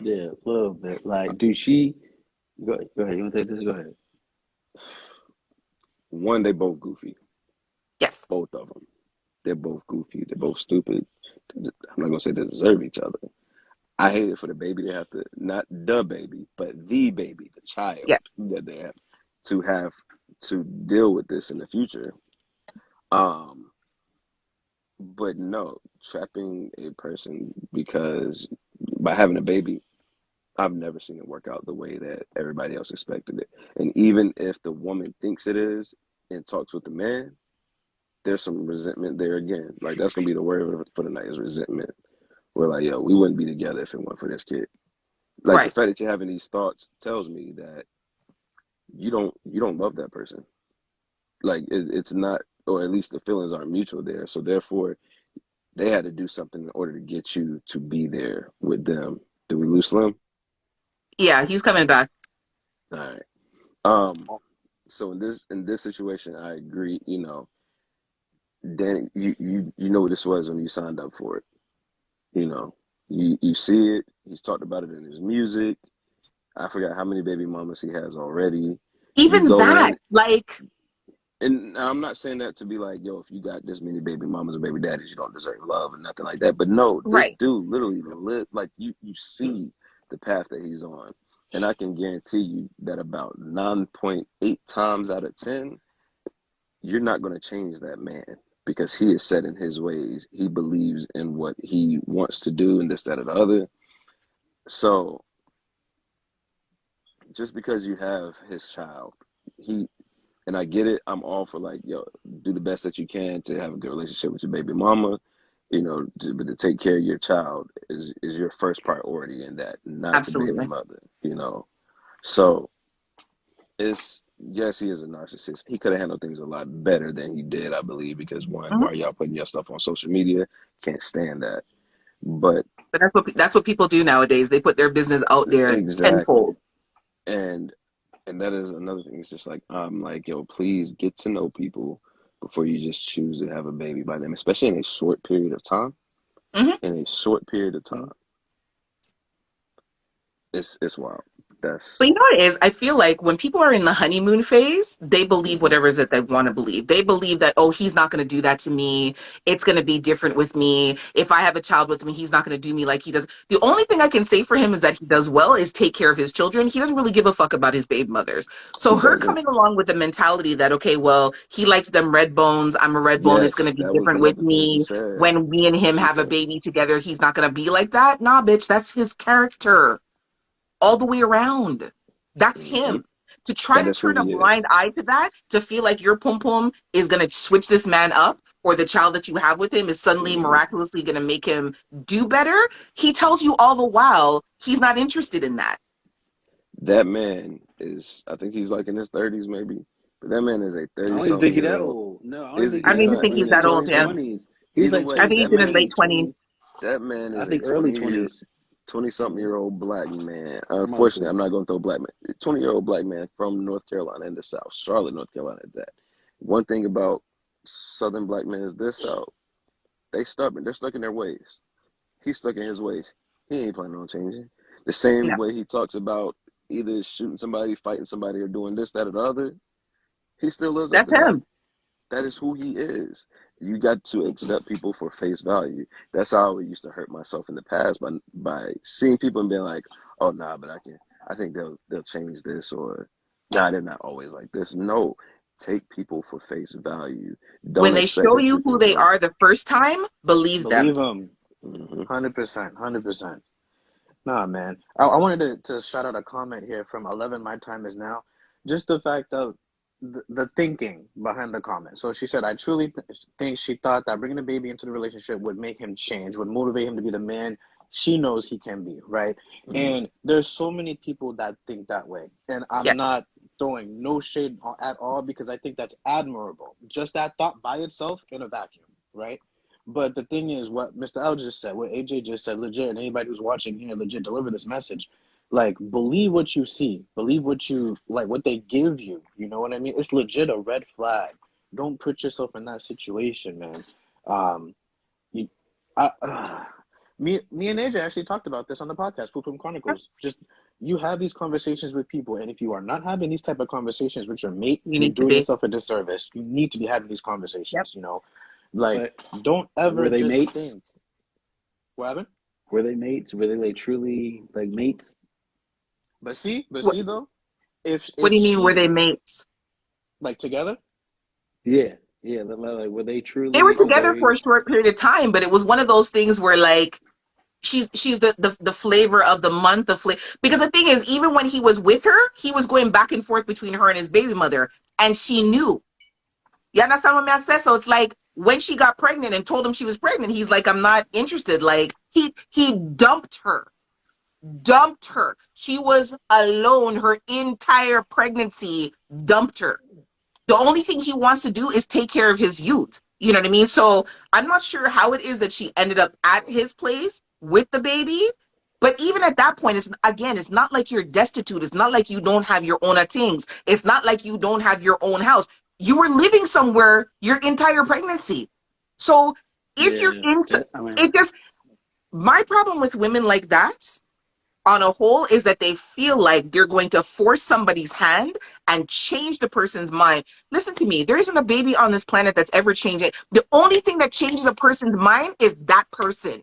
Yeah, a little bit. Like, do she? Go ahead. You want to take this? Go ahead. One, they both goofy. Yes. Both of them. They're both goofy. They're both stupid. I'm not gonna say they deserve each other. I hate it for the baby to have to, not the baby, but the baby, the Yeah. child that they have to deal with this in the future. Um, but no, trapping a person because by having a baby, I've never seen it work out the way that everybody else expected it. And even if the woman thinks it is and talks with the man, there's some resentment there again. Like, that's gonna be the word for the night is resentment. We're like, yo, we wouldn't be together if it weren't for this kid. Like, the Right. fact that you're having these thoughts tells me that you don't love that person. Like, it's not, or at least the feelings aren't mutual there. So therefore, they had to do something in order to get you to be there with them. Did we lose Slim? Yeah, he's coming back. All right. Um, so in this situation, I agree. Danny, you know what this was when you signed up for it. You know, you see it. He's talked about it in his music. I forgot how many baby mamas he has already. You Even go that, in, like, and I'm not saying that to be like, yo, if you got this many baby mamas and baby daddies, you don't deserve love and nothing like that. But no, this right. dude literally live like you see the path that he's on. And I can guarantee you that about 9.8 times out of 10, you're not going to change that man because he is set in his ways. He believes in what he wants to do and this, that, or the other. So just because you have his child, he and I get it. I'm all for like, yo, do the best that you can to have a good relationship with your baby mama, but to take care of your child is your first priority in that, not the baby Absolutely. mother. So it's yes, he is a narcissist. He could have handled things a lot better than he did, I believe, because one, Mhm. why y'all putting your stuff on social media? Can't stand that. But But that's what people do nowadays. They put their business out there exactly. tenfold. And that is another thing. It's just like I'm like, yo, please get to know people before you just choose to have a baby by them, especially in a short period of time. Hmm. In a short period of time, it's wild. That's But you know what it is? I feel like when people are in the honeymoon phase, they believe mhm. whatever it is that they want to believe. They believe that, oh, he's not going to do that to me. It's going to be different with me. If I have a child with me, he's not going to do me like he does. The only thing I can say for him is that he does well is take care of his children. He doesn't really give a fuck about his babe mothers. So He her doesn't. coming along with the mentality that, okay, well, he likes them red bones. I'm a red bone. It's going Yes, to be that was different with another thing he me. said. When me and him She have a said, baby together, he's not going to be like that. Nah, bitch, that's his character all the way around. That's hmm him. To try that to is who turn a he is. blind eye to that, to feel like your pum pum is going to switch this man up, or the child that you have with him is suddenly hmm miraculously going to make him do better, he tells you all the while he's not interested in that. That man is, I think he's like in his 30s maybe, but that man is a I 30 don't even something think he's year that old. old. No, I don't even Is he? think I he's don't He's that even not. old. think He's He in he's in his his that early old, 20 yeah. something. 20s. He's Either like I way, think he's that 22, in his late man, 20s. 23. that man I is a think early 20 year, 20s. 20 something year old black man. Michael. Unfortunately, I'm not going to throw black man, 20-year-old black man from North Carolina in the South, Charlotte, North Carolina at that. One thing about Southern black men is this out. They stubborn. They're stuck in their ways. He's stuck in his ways. He ain't planning on changing. The No, same way he talks about either shooting somebody, fighting somebody, or doing this, that, or the other, he still lives up that's to that. him. That is who he is. You got to accept people for face value. That's how I used to hurt myself in the past by seeing people and being like, oh nah, but I think they'll change this, or nah, they're not always like this. No. Take people for face value. When Don't they expect show that you you who can they go. are the first time, believe them. Believe him. hmm 100%. 100%. Nah, man. I wanted to shout out a comment here from 11 My Time Is Now. Just the fact of the thinking behind the comment. So she said, I truly think she thought that bringing a baby into the relationship would make him change, would motivate him to be the man she knows he can be, right? hmm And there's so many people that think that way. And Yeah. I'm not throwing no shade at all because I think that's admirable. Just that thought by itself in a vacuum, right? But the thing is, what Mr. L just said, what AJ just said, legit, and anybody who's watching here, legit, deliver this message. Like, believe what you see, believe what you like, what they give you. You know what I mean? It's legit a red flag. Don't put yourself in that situation, man. Um, you, I, me and AJ actually talked about this on the podcast, Poop Poop Chronicles. Just you have these conversations with people, and if you are not having these type of conversations with your mate, You you're need to doing be. yourself a disservice. You need to be having these Yep. conversations. Like But don't ever were they just mates? think. What happened? Were they mates? Were they like truly like mates? But What, see though, what if do you mean, were they she mates? like together, Yeah, yeah. Like, were they They were truly okay, together for very? a short period of time, but it was one of those things where, like, she's the flavor of the month, because the thing is, even when he was with her, he was going back and forth between her and his baby mother, and she knew. You understand what I said? So it's like when she got pregnant and told him she was pregnant, he's like, I'm not interested. Like, he dumped her. She was alone her entire pregnancy. Dumped her. The only thing he wants to do is take care of his youth. You know what I mean? So I'm not sure how it is that she ended up at his place with the baby. But even at that point, it's not like you're destitute. It's not like you don't have your own things. It's not like you don't have your own house. You were living somewhere your entire pregnancy. So if you're Yeah, into I mean, it, just my problem with women like that on a whole is that they feel like they're going to force somebody's hand and change the person's mind. Listen to me, there isn't a baby on this planet that's ever changing. The only thing that changes a person's mind is that person.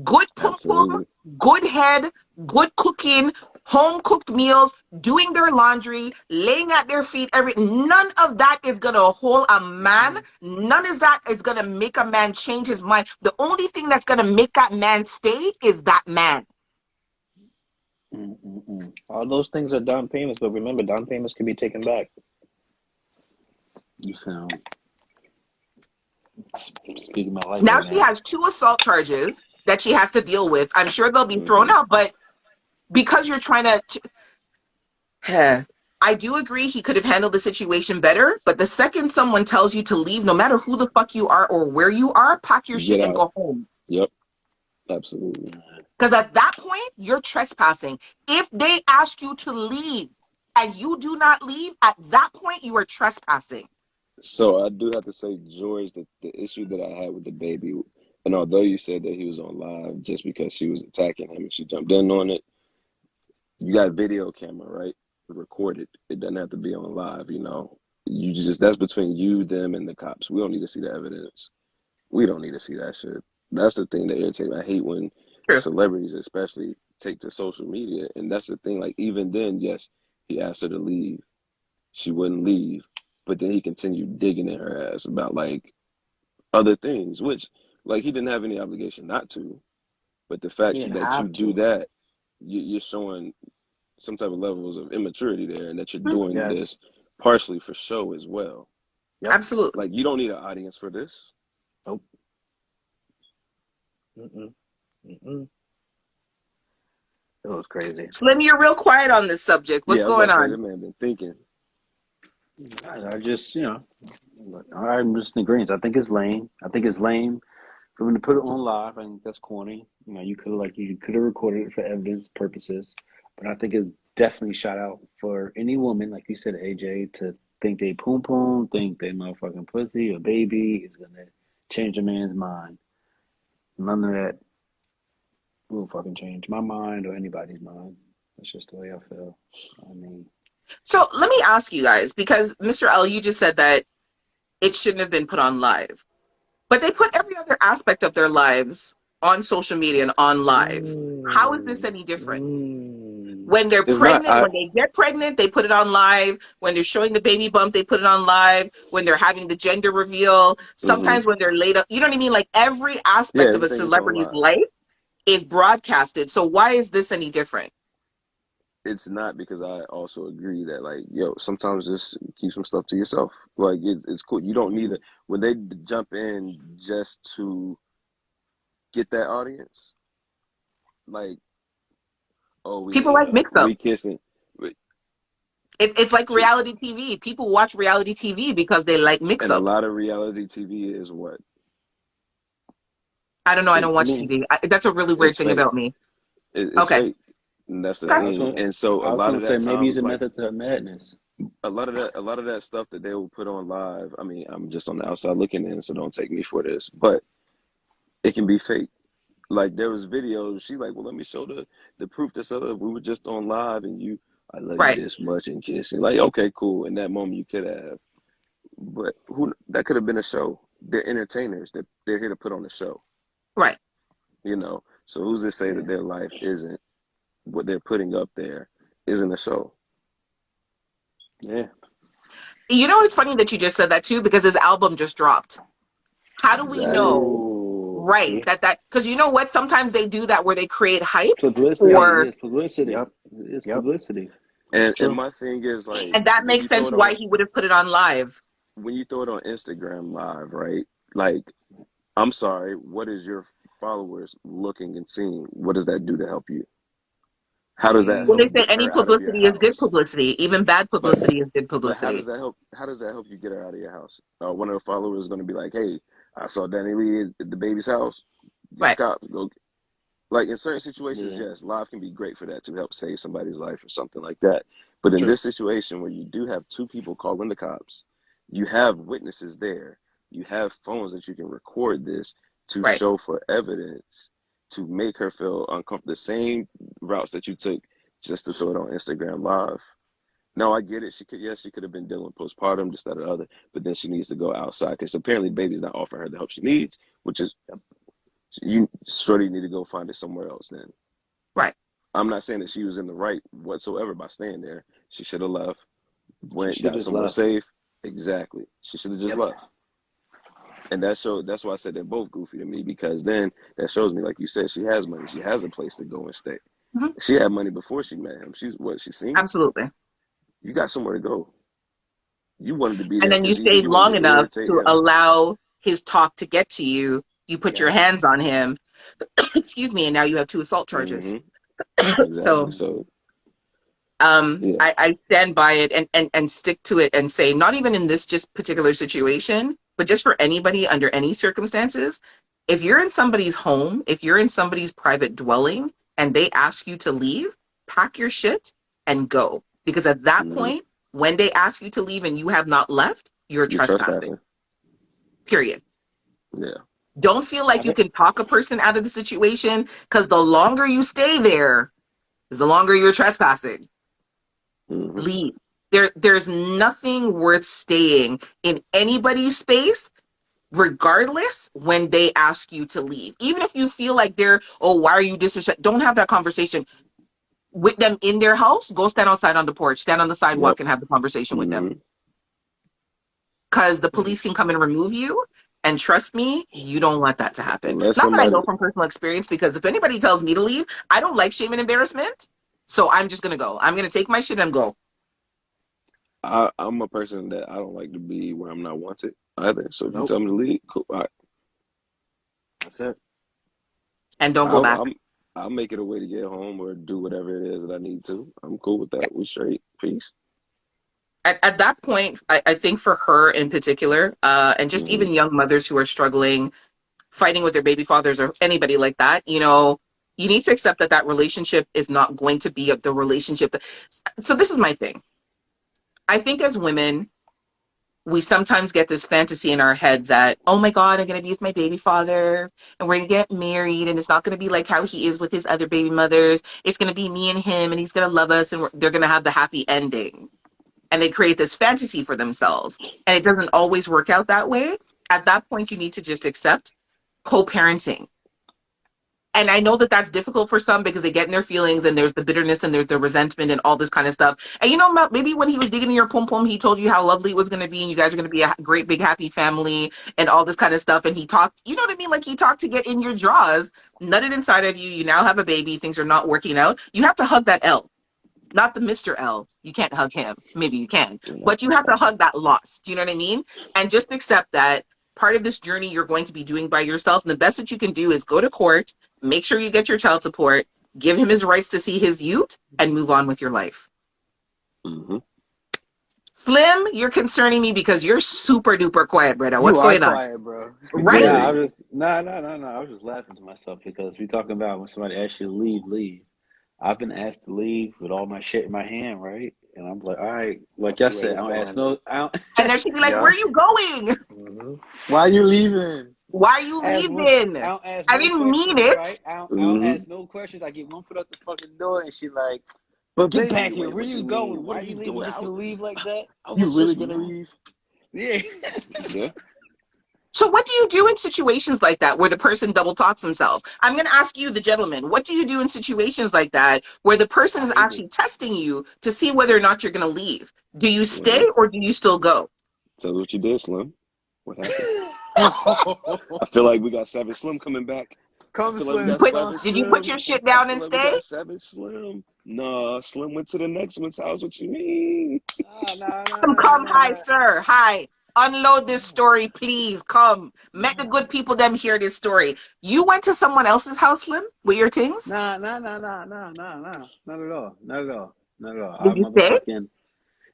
Good pum pum, Absolutely. good head, good cooking, home cooked meals, doing their laundry, laying at their feet. None of that is gonna hold a man. None of that is gonna make a man change his mind. The only thing that's gonna make that man stay is that man. All those things are down payments, but remember, down payments can be taken back. you sound speaking my life Now right she now. has 2 assault charges that she has to deal with. I'm sure they'll be thrown Hmm. out, but because you're trying to, I do agree he could have handled the situation better. But the second someone tells you to leave, no matter who the fuck you are or where you are, pack your shit Get and out. go home. Yep. Absolutely. Because at that point, you're trespassing. If they ask you to leave and you do not leave, at that point, you are trespassing. So I do have to say, George, the issue that I had with the baby, and although you said that he was on live just because she was attacking him and she jumped in on it, you got video camera, right? Recorded. It doesn't have to be on live, you know. You just that's between you, them, and the cops. We don't need to see the evidence. We don't need to see that shit. That's the thing that irritates me. I hate when True. celebrities, especially, take to social media, and that's the thing. Like even then, yes, he asked her to leave. She wouldn't leave, but then he continued digging in her ass about like other things, which like he didn't have any obligation not to. But the He fact didn't that you have do to. that, you're showing some type of levels of immaturity there, and that you're Mhm. doing Yes. this partially for show as well. Yep. Absolutely. Like you don't need an audience for this. Nope. Mm-mm. Mm-mm. It was crazy. Slim, you're real quiet on this subject. What's Yeah, I was about going to say that on? man been thinking. I just, I'm just in agreement. I think it's lame. I think it's lame for them to put it on live. I think that's corny. You could have recorded it for evidence purposes, but I think it's definitely shot out for any woman, like you said, AJ, to think they poom poom, think they motherfucking pussy or baby is gonna change a man's mind. None of that will fucking change my mind or anybody's mind. That's just the way I feel. I mean, So let me ask you guys, because Mr. L, you just said that it shouldn't have been put on live. But they put every other aspect of their lives on social media and on live. How is this Mm. any different? Mm. When they're It's not. pregnant, when they get pregnant, they put it on live. When they're showing the baby bump, they put it on live. When they're having the gender reveal, Hmm. sometimes when they're laid up, you know what I mean? Like every Yeah, aspect of a everything is on celebrity's live. life is broadcasted. So why is this any different? It's not because I also agree that like yo, sometimes just keep some stuff to yourself. Like it's cool. You don't need it when they jump in just to get that audience. Like oh People like mix up. we kissing. But It's like so reality TV. People watch reality TV because they like mix and a up. lot of reality TV is what I don't know. I don't I watch mean, TV. That's a really weird it's thing fake. about me. It's Okay. fake. And that's the Okay. thing. And so a I was lot gonna of say that maybe it's times a like method to madness. a lot of that stuff that they will put on live. I mean, I'm just on the outside looking in, so don't take me for this, but it can be fake. Like there was videos. She like, well, let me show the proof that we were just on live, and I love you Right. this much and kissing. Like, okay, cool. In that moment, you could have, but who that could have been a show. They're entertainers. They're here to put on a show. Right. You know. So who's to say that Yeah, their life isn't what they're putting up there isn't a show? yeah, You know, it's funny that you just said that too, because his album just dropped. How do we Exactly. know? Ooh. Right. See? That because you know what? Sometimes they do that where they create it's hype publicity. Yep. Yeah, or it's publicity. Yep. It's Yep. publicity. It's And true. my thing is like and that makes sense why he would have put it on live. when you throw it on Instagram live, right? Like, I'm sorry, what is your followers looking and seeing? What does that do to help you? How does that Well, help they say get any her out of your publicity is good house? publicity. Even bad But publicity is good but how publicity. does that help? How does that help you get her out of your house? One of the followers is going to be like, "Hey, I saw Danny Lee at the baby's house. Get the Right. cops. Go." Like in certain situations, Yeah. yes, live can be great for that to help save somebody's life or something like that. But in True. this situation where you do have two people calling the cops, you have witnesses there, you have phones that you can record this to Right. show for evidence to make her feel uncomfortable. The same routes that you took just to throw it on Instagram Live. No, I get it. She could have been dealing with postpartum, this, that, or the other, but then she needs to go outside because apparently baby's not offering her the help she needs, which is you shorty need to go find it somewhere else then. Right. I'm not saying that she was in the right whatsoever by staying there. She should have left, She went, should got just somewhere left. safe. Exactly. She should have just Yep. left. And that's why I said they're both goofy to me, because then that shows me, like you said, she has money. She has a place to go and stay. Mhm. She had money before she met him. She's single? Absolutely. You got somewhere to go. You wanted to be And there then you because either stayed you wanted long to enough irritate to him. allow his talk to get to you. You put your Yes. hands on him. Excuse me. And now you have 2 assault charges. Exactly. So So, yeah. I stand by it and stick to it and say, not even in this just particular situation, but just for anybody under any circumstances, if you're in somebody's home, if you're in somebody's private dwelling and they ask you to leave, pack your shit and go. Because at that Mm-hmm. point, when they ask you to leave and you have not left, you're You're trespassing. trespassing. Period. Yeah. Don't feel like I you think can talk a person out of the situation, because the longer you stay there is the longer you're trespassing. Mm-hmm. Leave. There's nothing worth staying in anybody's space, regardless, when they ask you to leave. Even if you feel like why are you disrespectful? Don't have that conversation with them in their house. Go stand outside on the porch, stand on the Yep. sidewalk and have the conversation with them. Mm-hmm. Because the police can come and remove you. And trust me, you don't want that to happen. Unless Not that I somebody, know from personal experience, because if anybody tells me to leave, I don't like shame and embarrassment. So I'm just going to go. I'm going to take my shit and go. I'm a person that I don't like to be where I'm not wanted either. So if you Nope. tell me to leave, cool. That's it. And don't go I'll, back. I'm, I'll make it a way to get home or do whatever it is that I need to. I'm cool with that. We straight. Peace. At that point, I think for her in particular, and just Mm-hmm. even young mothers who are struggling, fighting with their baby fathers or anybody like that, you need to accept that that relationship is not going to be the relationship. So this is my thing. I think as women, we sometimes get this fantasy in our head that, oh my God, I'm going to be with my baby father and we're going to get married and it's not going to be like how he is with his other baby mothers. It's going to be me and him and he's going to love us and they're going to have the happy ending. And they create this fantasy for themselves. And it doesn't always work out that way. At that point, you need to just accept co-parenting. And I know that that's difficult for some because they get in their feelings and there's the bitterness and there's the resentment and all this kind of stuff. And maybe when he was digging in your pom pom, he told you how lovely it was going to be and you guys are going to be a great big happy family and all this kind of stuff. And he talked, you know what I mean? Like he talked to get in your jaws, nutted inside of you. You now have a baby. Things are not working out. You have to hug that L. Not the Mr. L. You can't hug him. Maybe you can, but you have to hug that loss. Do you know what I mean? And just accept that part of this journey you're going to be doing by yourself. And the best that you can do is go to court, make sure you get your child support, give him his rights to see his youth, and move on with your life. Mm-hmm. Slim, you're concerning me because you're super duper quiet, brother. You What's are going on? quiet, bro. Right? nah, Very. I was just no. I was just laughing to myself because we talking about when somebody asks you to leave. I've been asked to leave with all my shit in my hand, right? And I'm like, all right, I like I see where said, I this don't ask going. no, I don't And then she'd be like, Yeah. where are you going? Mm-hmm. Why are you leaving? Why are you ask one, leaving? I don't ask I no didn't mean questions, it. right? I don't Mm-hmm. ask no questions. I get one foot out the fucking door, and she like, but Get baby, back here. wait, where What you you mean? going? What Why are are you you leaving? You doing? just gonna leave like that? I You was really just gonna mad. leave? Yeah. Yeah. So what do you do in situations like that where the person double talks themselves? I'm going to ask you, the gentleman, what do you do in situations like that where the person I is hate it. actually testing you to see whether or not you're going to leave? Do you stay Slim. or do you still go? Tell us what you did, Slim. What happened? I feel like we got Savage Slim coming back. I Come, feel like we Slim. got Come. Did you put Savage your Slim. shit I down feel and like we stay? got Savage Slim. Nah, Slim went to the next one's house. What you mean? Ah, nah. Come, hi, sir. Hi. unload this story, please. Come. Let the good people them hear this story. You went to someone else's house, Slim, with your things? Nah, nah, nah, nah, nah, nah, nah. Not at all. Not at all. Not at all. I Did you stay? motherfucking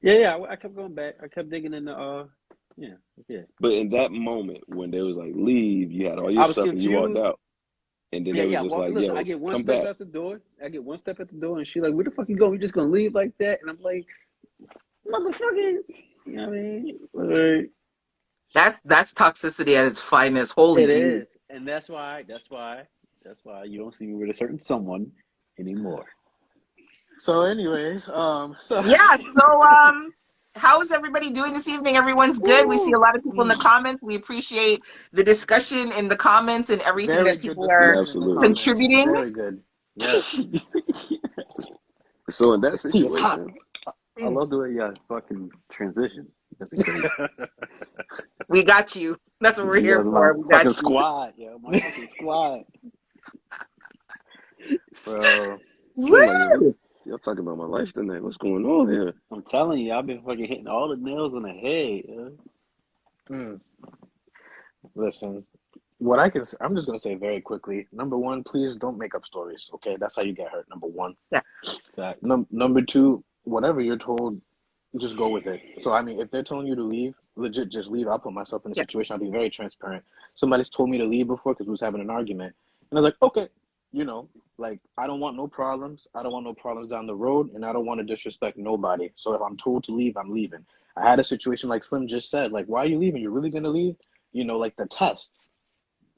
yeah. I kept going back. I kept digging in the yeah, yeah. But in that moment when they was like, leave, you had all I your was stuff and you walked confused. out. And then Yeah, they was yeah. just Well, like, listen, I yo, get one come step back. out the door. I get one step at the door, and she like, "Where the fuck you going? You just gonna leave like that?" And I'm like, "Motherfucking," you know what I mean? Like, That's toxicity at its finest. Holy it Jesus. is, and that's why you don't see me with a certain someone anymore. So, anyways, so Yeah, so how is everybody doing this evening? Everyone's good. We see a Woo! lot of people in the comments. We appreciate the discussion in the comments and everything very that good people are discussion in the Absolutely. comments. contributing. Very good. Yes. So in that This tea is hot. situation, I love the way y'all fucking transition. That's great. We got you. That's what we're You here guys are my for. We got fucking you. squad, yo. My fucking squad. Bro. Slim, like, yo, Woo! y'all talking about my life tonight. What's going on here? I'm telling you, I've been fucking hitting all the nails on the head, yo. Mm. Listen, what I can, I'm just gonna say very quickly. Number one, please don't make up stories. Okay, that's how you get hurt. Number one. Yeah. Fact. Number two, whatever you're told, just go with it. So I mean, if they're telling you to leave, legit, just leave. I'll put myself in a Yeah. situation. I'll be very transparent. Somebody's told me to leave before because we was having an argument, and I was like, okay, like I don't want no problems. I don't want no problems down the road, and I don't want to disrespect nobody. So if I'm told to leave, I'm leaving. I had a situation like Slim just said, like, why are you leaving? You're really gonna leave? Like the test.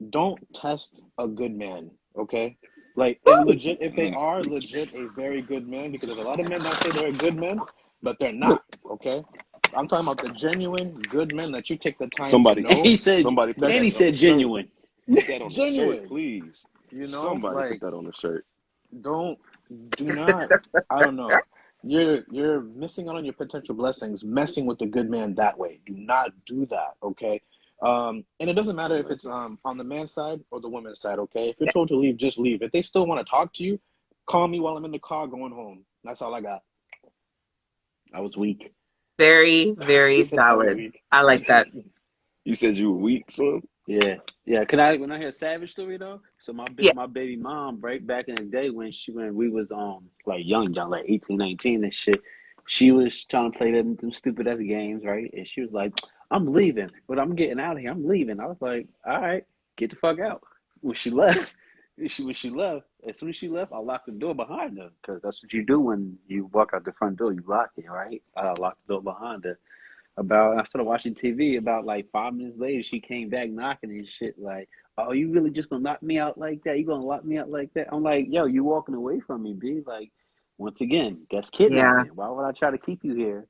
Don't test a good man, okay? Like, and legit, if they are legit a very good man, because there's a lot of men that say they're a good man, but they're not, okay? I'm talking about the genuine good men that you take the time to Somebody, And know. he said, somebody put and That's he that on a said shirt. genuine. Put that on a shirt, genuine, please. Somebody put like, that on a shirt. don't, do not, I don't know. You're missing out on your potential blessings, messing with the good man that way. Do not do that, okay? And it doesn't matter if it's on the man's side or the woman's side, okay? If you're told to leave, just leave. If they still want to talk to you, call me while I'm in the car going home. That's all I got. I was weak. Very, He very said I was valid. weak. I like that. You said you were weak, Slim? Yeah, yeah. When I hear a savage story though? So Yeah. my baby mom, right back in the day when we was like young, like 18, 19 and shit, she was trying to play them stupid ass games, right? And she was like, "I'm leaving, but I'm getting out of here. I'm leaving." I was like, "All right, get the fuck out." When she left, when she left, as soon as she left, I locked the door behind her because that's what you do when you walk out the front door. You lock it, right? I locked the door behind her. I started watching TV. About like 5 minutes later, she came back knocking and shit. Like, "Oh, you really just gonna knock me out like that? You gonna lock me out like that?" I'm like, "Yo, you walking away from me, B? Like, once again, that's Yeah. kidnapping. Why would I try to keep you here?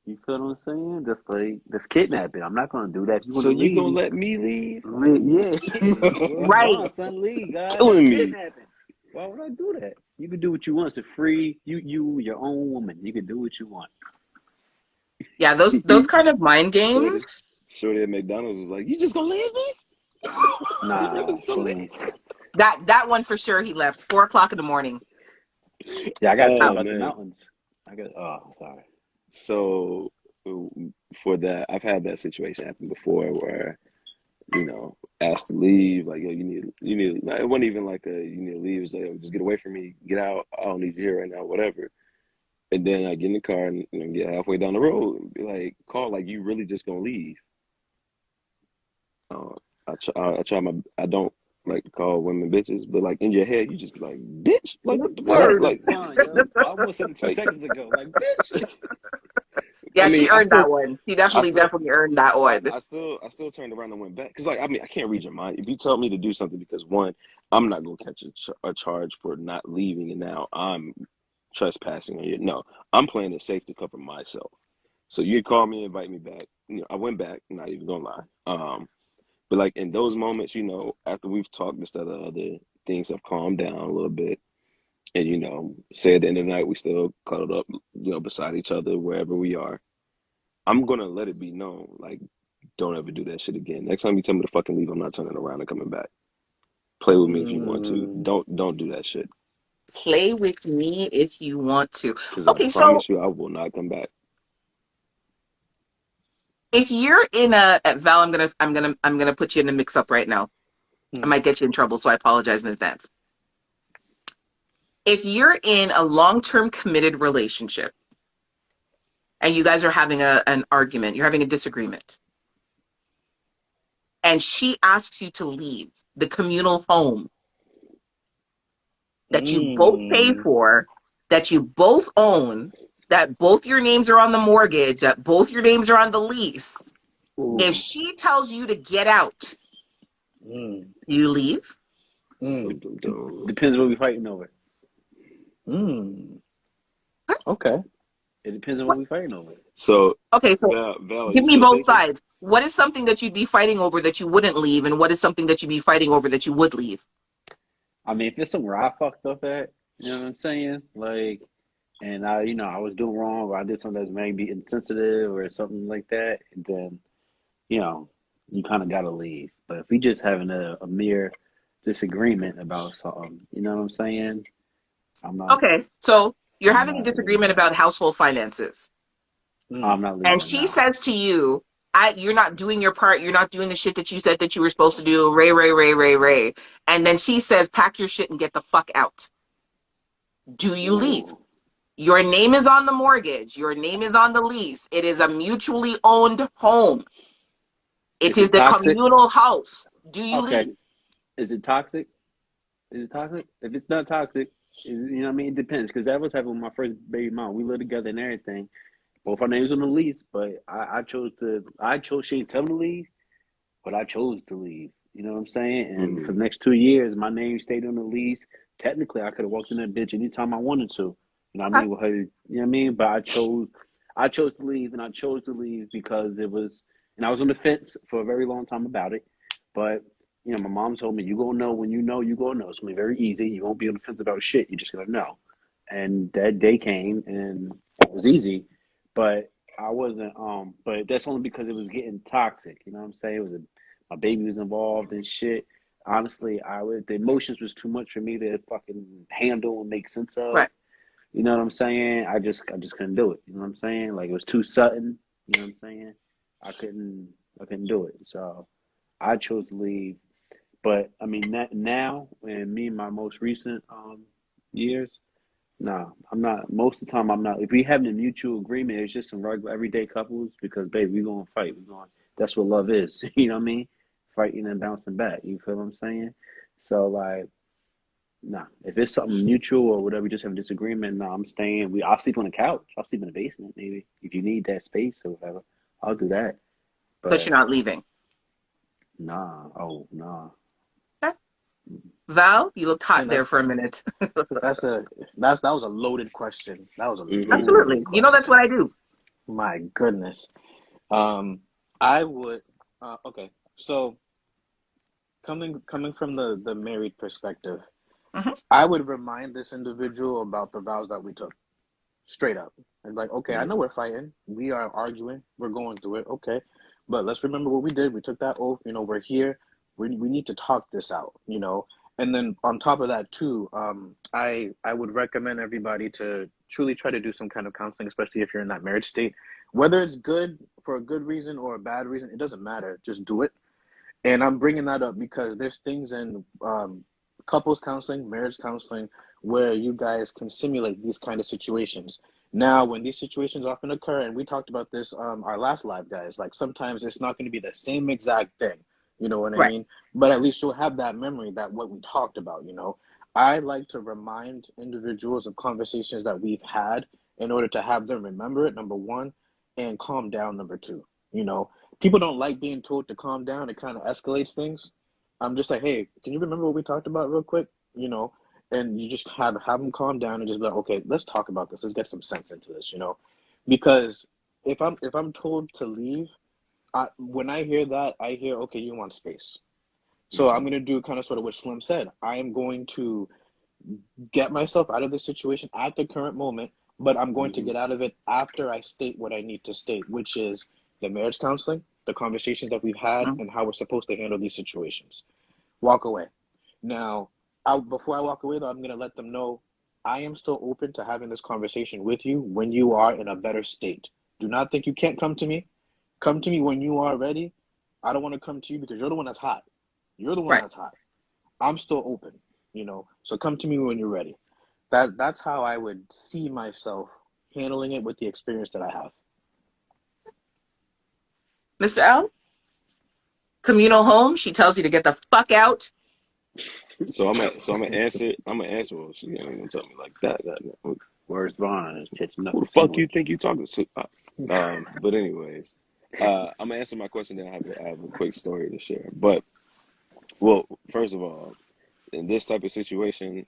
You feel what I'm saying? Just like that's kidnapping. I'm not gonna do that. If you So wanna you gonna leave, let me leave? yeah, word Right. bond, son, leave, God. That's Killing me. kidnapping. Why would I do that? You can do what you want. It's a free your own woman. You can do what you want. Yeah, those kind of mind Shorty, games. Shorty at McDonald's was like, you just gonna leave me? You really Nah, just gonna leave? That one for sure he left. 4 o'clock in the morning. yeah, I gotta tell you Oh about the man. mountains. Oh, sorry. So for that, I've had that situation happen before where, asked to leave, like, yo, it wasn't even like you need to leave. It's like, yo, just get away from me, get out. I don't need you here right now, whatever. And then I get in the car and get halfway down the road and be like, call, like, you really just gonna leave? I don't like to call women bitches, but like in your head, you just be like, bitch, like what the fuck, Word Word. is like, bond, yo. I almost said it 2 seconds ago. Like, bitch. Yeah, I she mean, I earned that still, one. She I definitely, still, definitely earned that one. I still turned around and went back because, like, I mean, I can't read your mind. If you tell me to do something because one, I'm not gonna catch a charge for not leaving, and now I'm trespassing on you. No, I'm playing it safe to cover myself. So you call me, invite me back. I went back. Not even gonna lie. But like in those moments, after we've talked instead of other things have calmed down a little bit, and say at the end of the night we still cuddled up, beside each other wherever we are. I'm gonna let it be known, like, don't ever do that shit again. Next time you tell me to fucking leave, I'm not turning around and coming back. Play with me if you want to. Mm. Don't do that shit. Play with me if you want to. Because I Okay, so promise you, I will not come back. if you're in a Val, I'm gonna put you in a mix up right now. I might get you in trouble, so I apologize in advance. If you're in a long-term committed relationship and you guys are having an argument, you're having a disagreement, and she asks you to leave the communal home that you both pay for, that you both own, that both your names are on the mortgage, that both your names are on the lease. Ooh. If she tells you to get out, you leave? Depends what we're fighting over. Okay. It depends on what we're fighting over. So, okay, so Val, give me both sides. What is something that you'd be fighting over that you wouldn't leave, and what is something that you'd be fighting over that you would leave? I mean, if it's somewhere I fucked up at, you know what I'm saying? Like, and I was doing wrong, or I did something that's maybe insensitive or something like that, then, you kind of got to leave. But if we just having a mere disagreement about something, you know what I'm saying? I'm not. Okay, so you're I'm having a not disagreement leaving. about household finances. I'm not leaving. And she says to you, you're not doing your part. You're not doing the shit that you said that you were supposed to do. Ray. And then she says, pack your shit and get the fuck out. Do you leave? Your name is on the mortgage. Your name is on the lease. It is a mutually owned home. It is the toxic? communal house. Do you leave? Is it toxic? Is it toxic? If it's not toxic, you know what I mean? It depends. Because that was happening with my first baby mom. We lived together and everything. Both our names on the lease, but I chose she didn't tell me to leave, but I chose to leave. You know what I'm saying? And for the next 2 years, my name stayed on the lease. Technically, I could have walked in that bitch anytime I wanted to. You know what I mean? With her, you know what I mean? But I chose to leave, and I chose to leave because it was, and I was on the fence for a very long time about it. But, my mom told me, you gonna know when you know, you gonna know. It's gonna be very easy. You won't be on the fence about shit. You're just gonna know. And that day came, and it was easy. But I wasn't, but that's only because it was getting toxic. You know what I'm saying? It was my baby was involved and shit. Honestly, the emotions was too much for me to fucking handle and make sense of. Right. You know what I'm saying? I just couldn't do it. You know what I'm saying? Like, it was too sudden. You know what I'm saying? I couldn't do it. So I chose to leave. But I mean, now, and me in my most recent years, no, I'm not. Most of the time, I'm not. If we having a mutual agreement, it's just some regular everyday couples because, baby, we're going to fight. That's what love is. You know what I mean? Fighting and bouncing back. You feel what I'm saying? So, like, nah. If it's something mutual or whatever, we just have a disagreement, nah, I'm staying. I'll sleep on the couch. I'll sleep in the basement, maybe. If you need that space or whatever, I'll do that. But you're not leaving. Nah. Oh, nah. Okay. Val, you looked hot there for a minute. That was a loaded question. That was a Absolutely. question. That's what I do. My goodness. I would. Okay. So coming from the married perspective, I would remind this individual about the vows that we took, straight up, and like, okay, I know we're fighting, we are arguing, we're going through it, okay, but let's remember what we did. We took that oath. We're here. We need to talk this out. And then on top of that too, I would recommend everybody to truly try to do some kind of counseling, especially if you're in that marriage state. Whether it's good for a good reason or a bad reason, it doesn't matter. Just do it. And I'm bringing that up because there's things in couples counseling, marriage counseling, where you guys can simulate these kind of situations. Now, when these situations often occur, and we talked about this our last live, guys, like sometimes it's not going to be the same exact thing. You know what I mean? But at least you'll have that memory that what we talked about, I like to remind individuals of conversations that we've had in order to have them remember it, number one, and calm down, number two. People don't like being told to calm down. It kind of escalates things. I'm just like, hey, can you remember what we talked about real quick? And you just have them calm down and just be like, okay, let's talk about this. Let's get some sense into this, because if I'm told to leave, when I hear that, I hear, okay, you want space. So I'm going to do kind of sort of what Slim said. I am going to get myself out of this situation at the current moment, but I'm going to get out of it after I state what I need to state, which is the marriage counseling, the conversations that we've had, and how we're supposed to handle these situations. Walk away. Now, before I walk away, though, I'm going to let them know I am still open to having this conversation with you when you are in a better state. Do not think you can't come to me. Come to me when you are ready. I don't want to come to you because you're the one that's hot. You're the one Right. that's hot. I'm still open, you know. So come to me when you're ready. That's how I would see myself handling it with the experience that I have. Mr. L, communal home. She tells you to get the fuck out. So I'm gonna answer. Well, she ain't gonna tell me like that. Where's Vaughn? Is catching up Who the too fuck you much. think you talking to? But anyways, I'm gonna answer my question. Then I have a quick story to share. But well, first of all, in this type of situation,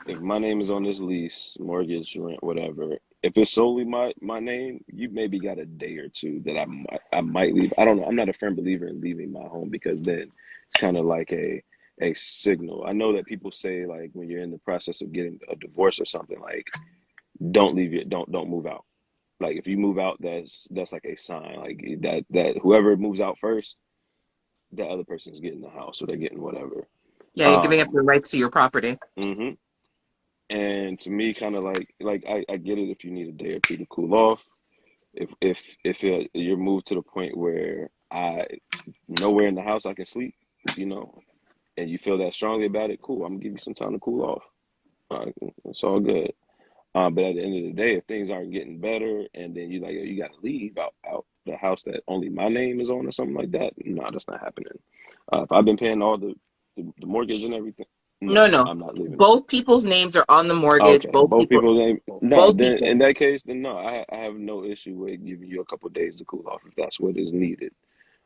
if my name is on this lease, mortgage, rent, whatever, if it's solely my name, you maybe got a day or two that I might leave. I don't know. I'm not a firm believer in leaving my home because then it's kind of like a signal. I know that people say like when you're in the process of getting a divorce or something, like don't leave it, don't move out. Like if you move out, that's like a sign, like that whoever moves out first, that other person's getting the house or they're getting whatever. Yeah, you're giving up Um, your rights to your property. hmm And to me, kind of like I get it if you need a day or two to cool off. If you're moved to the point where I nowhere in the house I can sleep, you know, and you feel that strongly about it, cool. I'm gonna give you some time to cool off. It's all good. But at the end of the day, if things aren't getting better, and then you like you got to leave out the house that only my name is on or something like that, no, that's not happening. If I've been paying all the mortgage and everything, No, no, no. I'm not leaving it. Both people's names are on the mortgage. Okay, Both both people. people name. No, Both then in people. that case, then no, I have no issue with giving you a couple of days to cool off if that's what is needed.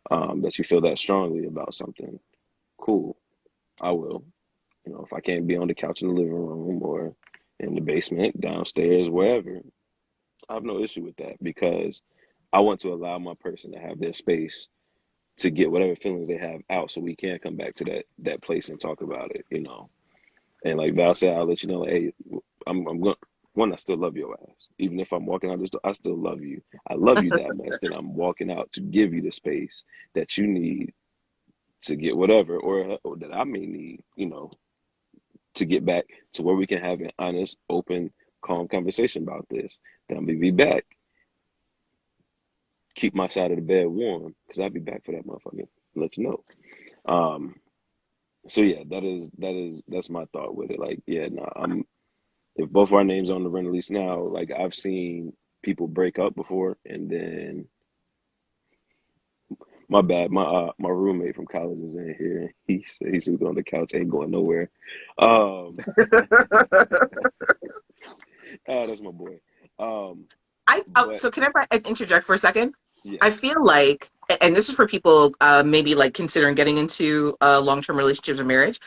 That you feel that strongly about something, cool, I will. You know, if I can't be on the couch in the living room or in the basement, downstairs, wherever, I have no issue with that because I want to allow my person to have their space to get whatever feelings they have out, so we can come back to that place and talk about it. You know, and like Val said, I'll let you know, like, hey, I'm going. One, I still love your ass. Even if I'm walking out this door, I still love you. I love you that much that I'm walking out to give you the space that you need to get whatever, or that I may need, you know, to get back to where we can have an honest, open, calm conversation about this. Then I'm gonna be back. Keep my side of the bed warm because I'll be back for that motherfucker. Let you know. Um, so yeah, that's my thought with it. Like, yeah, no, I'm if both our names on the rental lease now, like I've seen people break up before, and then my bad, my roommate from college is in here. And he said he's sleeping on the couch, ain't going nowhere. Um, that's my boy. Um, but So can I interject for a second? I yes, feel like, and this is for people maybe like considering getting into long-term relationships or marriage.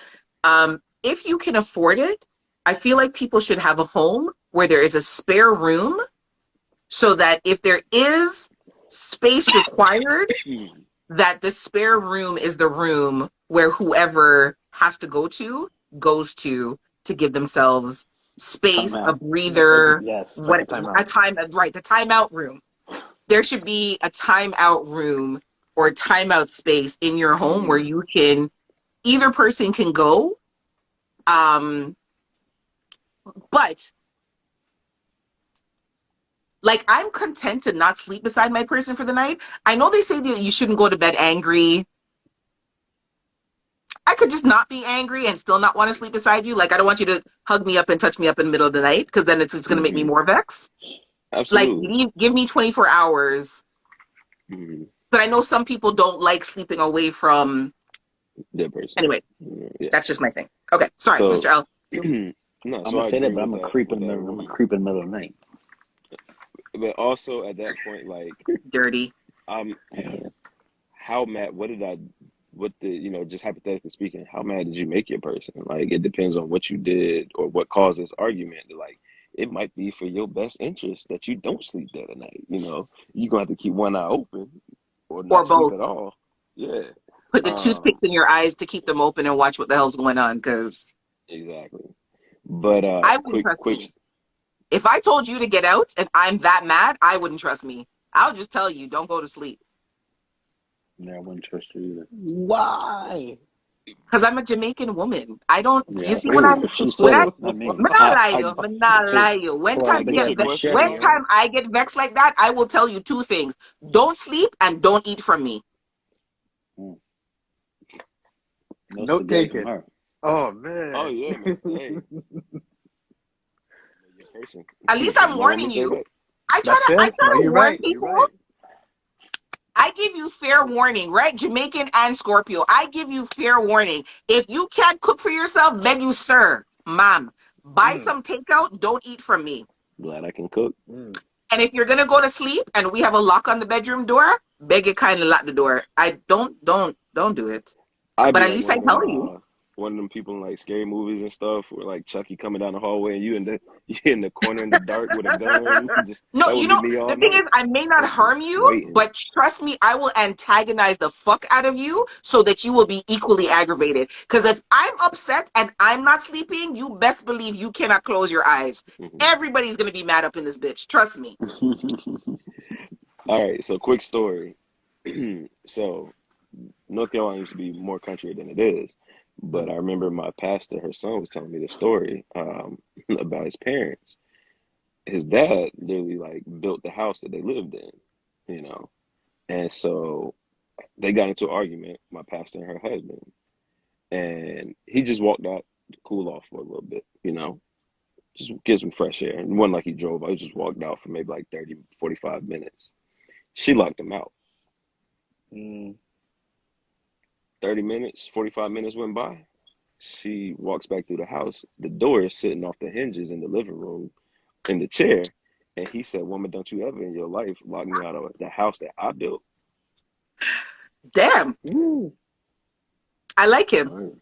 If you can afford it, I feel like people should have a home where there is a spare room so that if there is space required, that the spare room is the room where whoever has to go to goes to give themselves space, a Somehow. breather, Yes, like a what timeout. a time, right, the timeout room. There should be a timeout room or timeout space in your home where mm-hmm. you can either person can go. Um, but like I'm content to not sleep beside my person for the night. I know they say that you shouldn't go to bed angry. I could just not be angry and still not want to sleep beside you. Like I don't want you to hug me up and touch me up in the middle of the night because then it's going to make me Mm-hmm. more vexed. Like Absolutely. give me 24 hours. Mm-hmm. But I know some people don't like sleeping away from. That person. Anyway, Yeah. that's just my thing. Okay, sorry, Mr. So L. no, I'm so gonna I say that, agree but I'm with gonna that creep in with the that middle. I'm gonna room. creep in the middle of the night. But also at that point, like Dirty. I'm how mad what the just hypothetically speaking, how mad did you make your person? Like it depends on what you did or what caused this argument. Like it might be for your best interest that you don't sleep that at night. You know, you're gonna have to keep one eye open or Or not sleep both. at all. Yeah. Put the Um, toothpicks in your eyes to keep them open and watch what the hell's going on because exactly. But I wouldn't quick trust quick you. If I told you to get out and I'm that mad, I wouldn't trust me. I'll just tell you, don't go to sleep. Yeah, I wouldn't trust you either. Why? Because I'm a Jamaican woman. I don't. You Yeah, see when I'm she when said I. it, not me. Me not lie you. Me not lie you. When Pull out time the you But get your question when machete, though, right? time I get vexed like that, I will tell you two things: don't sleep and don't eat from me. Mm. No Note spaghetti from taken. her. Oh oh man. yeah, no, hey, your person. At least You I'm don't want me warning to say you. that? That's I fair. try No, to you're warn right. You're people. right. I give you fair warning, right? Jamaican and Scorpio. I give you fair warning. If you can't cook for yourself, beg you, sir, ma'am, buy Mm, some takeout. Don't eat from me. Glad I can cook. mm. And if you're gonna go to sleep and we have a lock on the bedroom door, beg it kindly lock the door. I don't do it. I'd But be at like least I tell you. one of them people in like scary movies and stuff, where like Chucky coming down the hallway and you in the you in the corner in the dark with a gun. Just No, that would you be know, me the all thing is, night. I may not Just harm you, waiting. but trust me, I will antagonize the fuck out of you so that you will be equally aggravated. Because if I'm upset and I'm not sleeping, you best believe you cannot close your eyes. Mhm. Everybody's gonna be mad up in this bitch. Trust me. All right, so quick story. So North Carolina used to be more country than it is, but I Mm. remember my pastor, her son, was telling me the story about his parents. His dad literally like built the house that they lived in, you know, and so they got into an argument, my pastor and her husband, and he just walked out to cool off for a little bit, you know, just get some fresh air. And it wasn't like he drove out, he just walked out for maybe like 30, 45 minutes. She locked him out. Mm. 30 minutes, 45 minutes went by. She walks back through the house. The door is sitting off the hinges in the living room in the chair. And he said, "Woman, don't you ever in your life lock me out of the house that I built." Damn, Ooh. I like him. Right.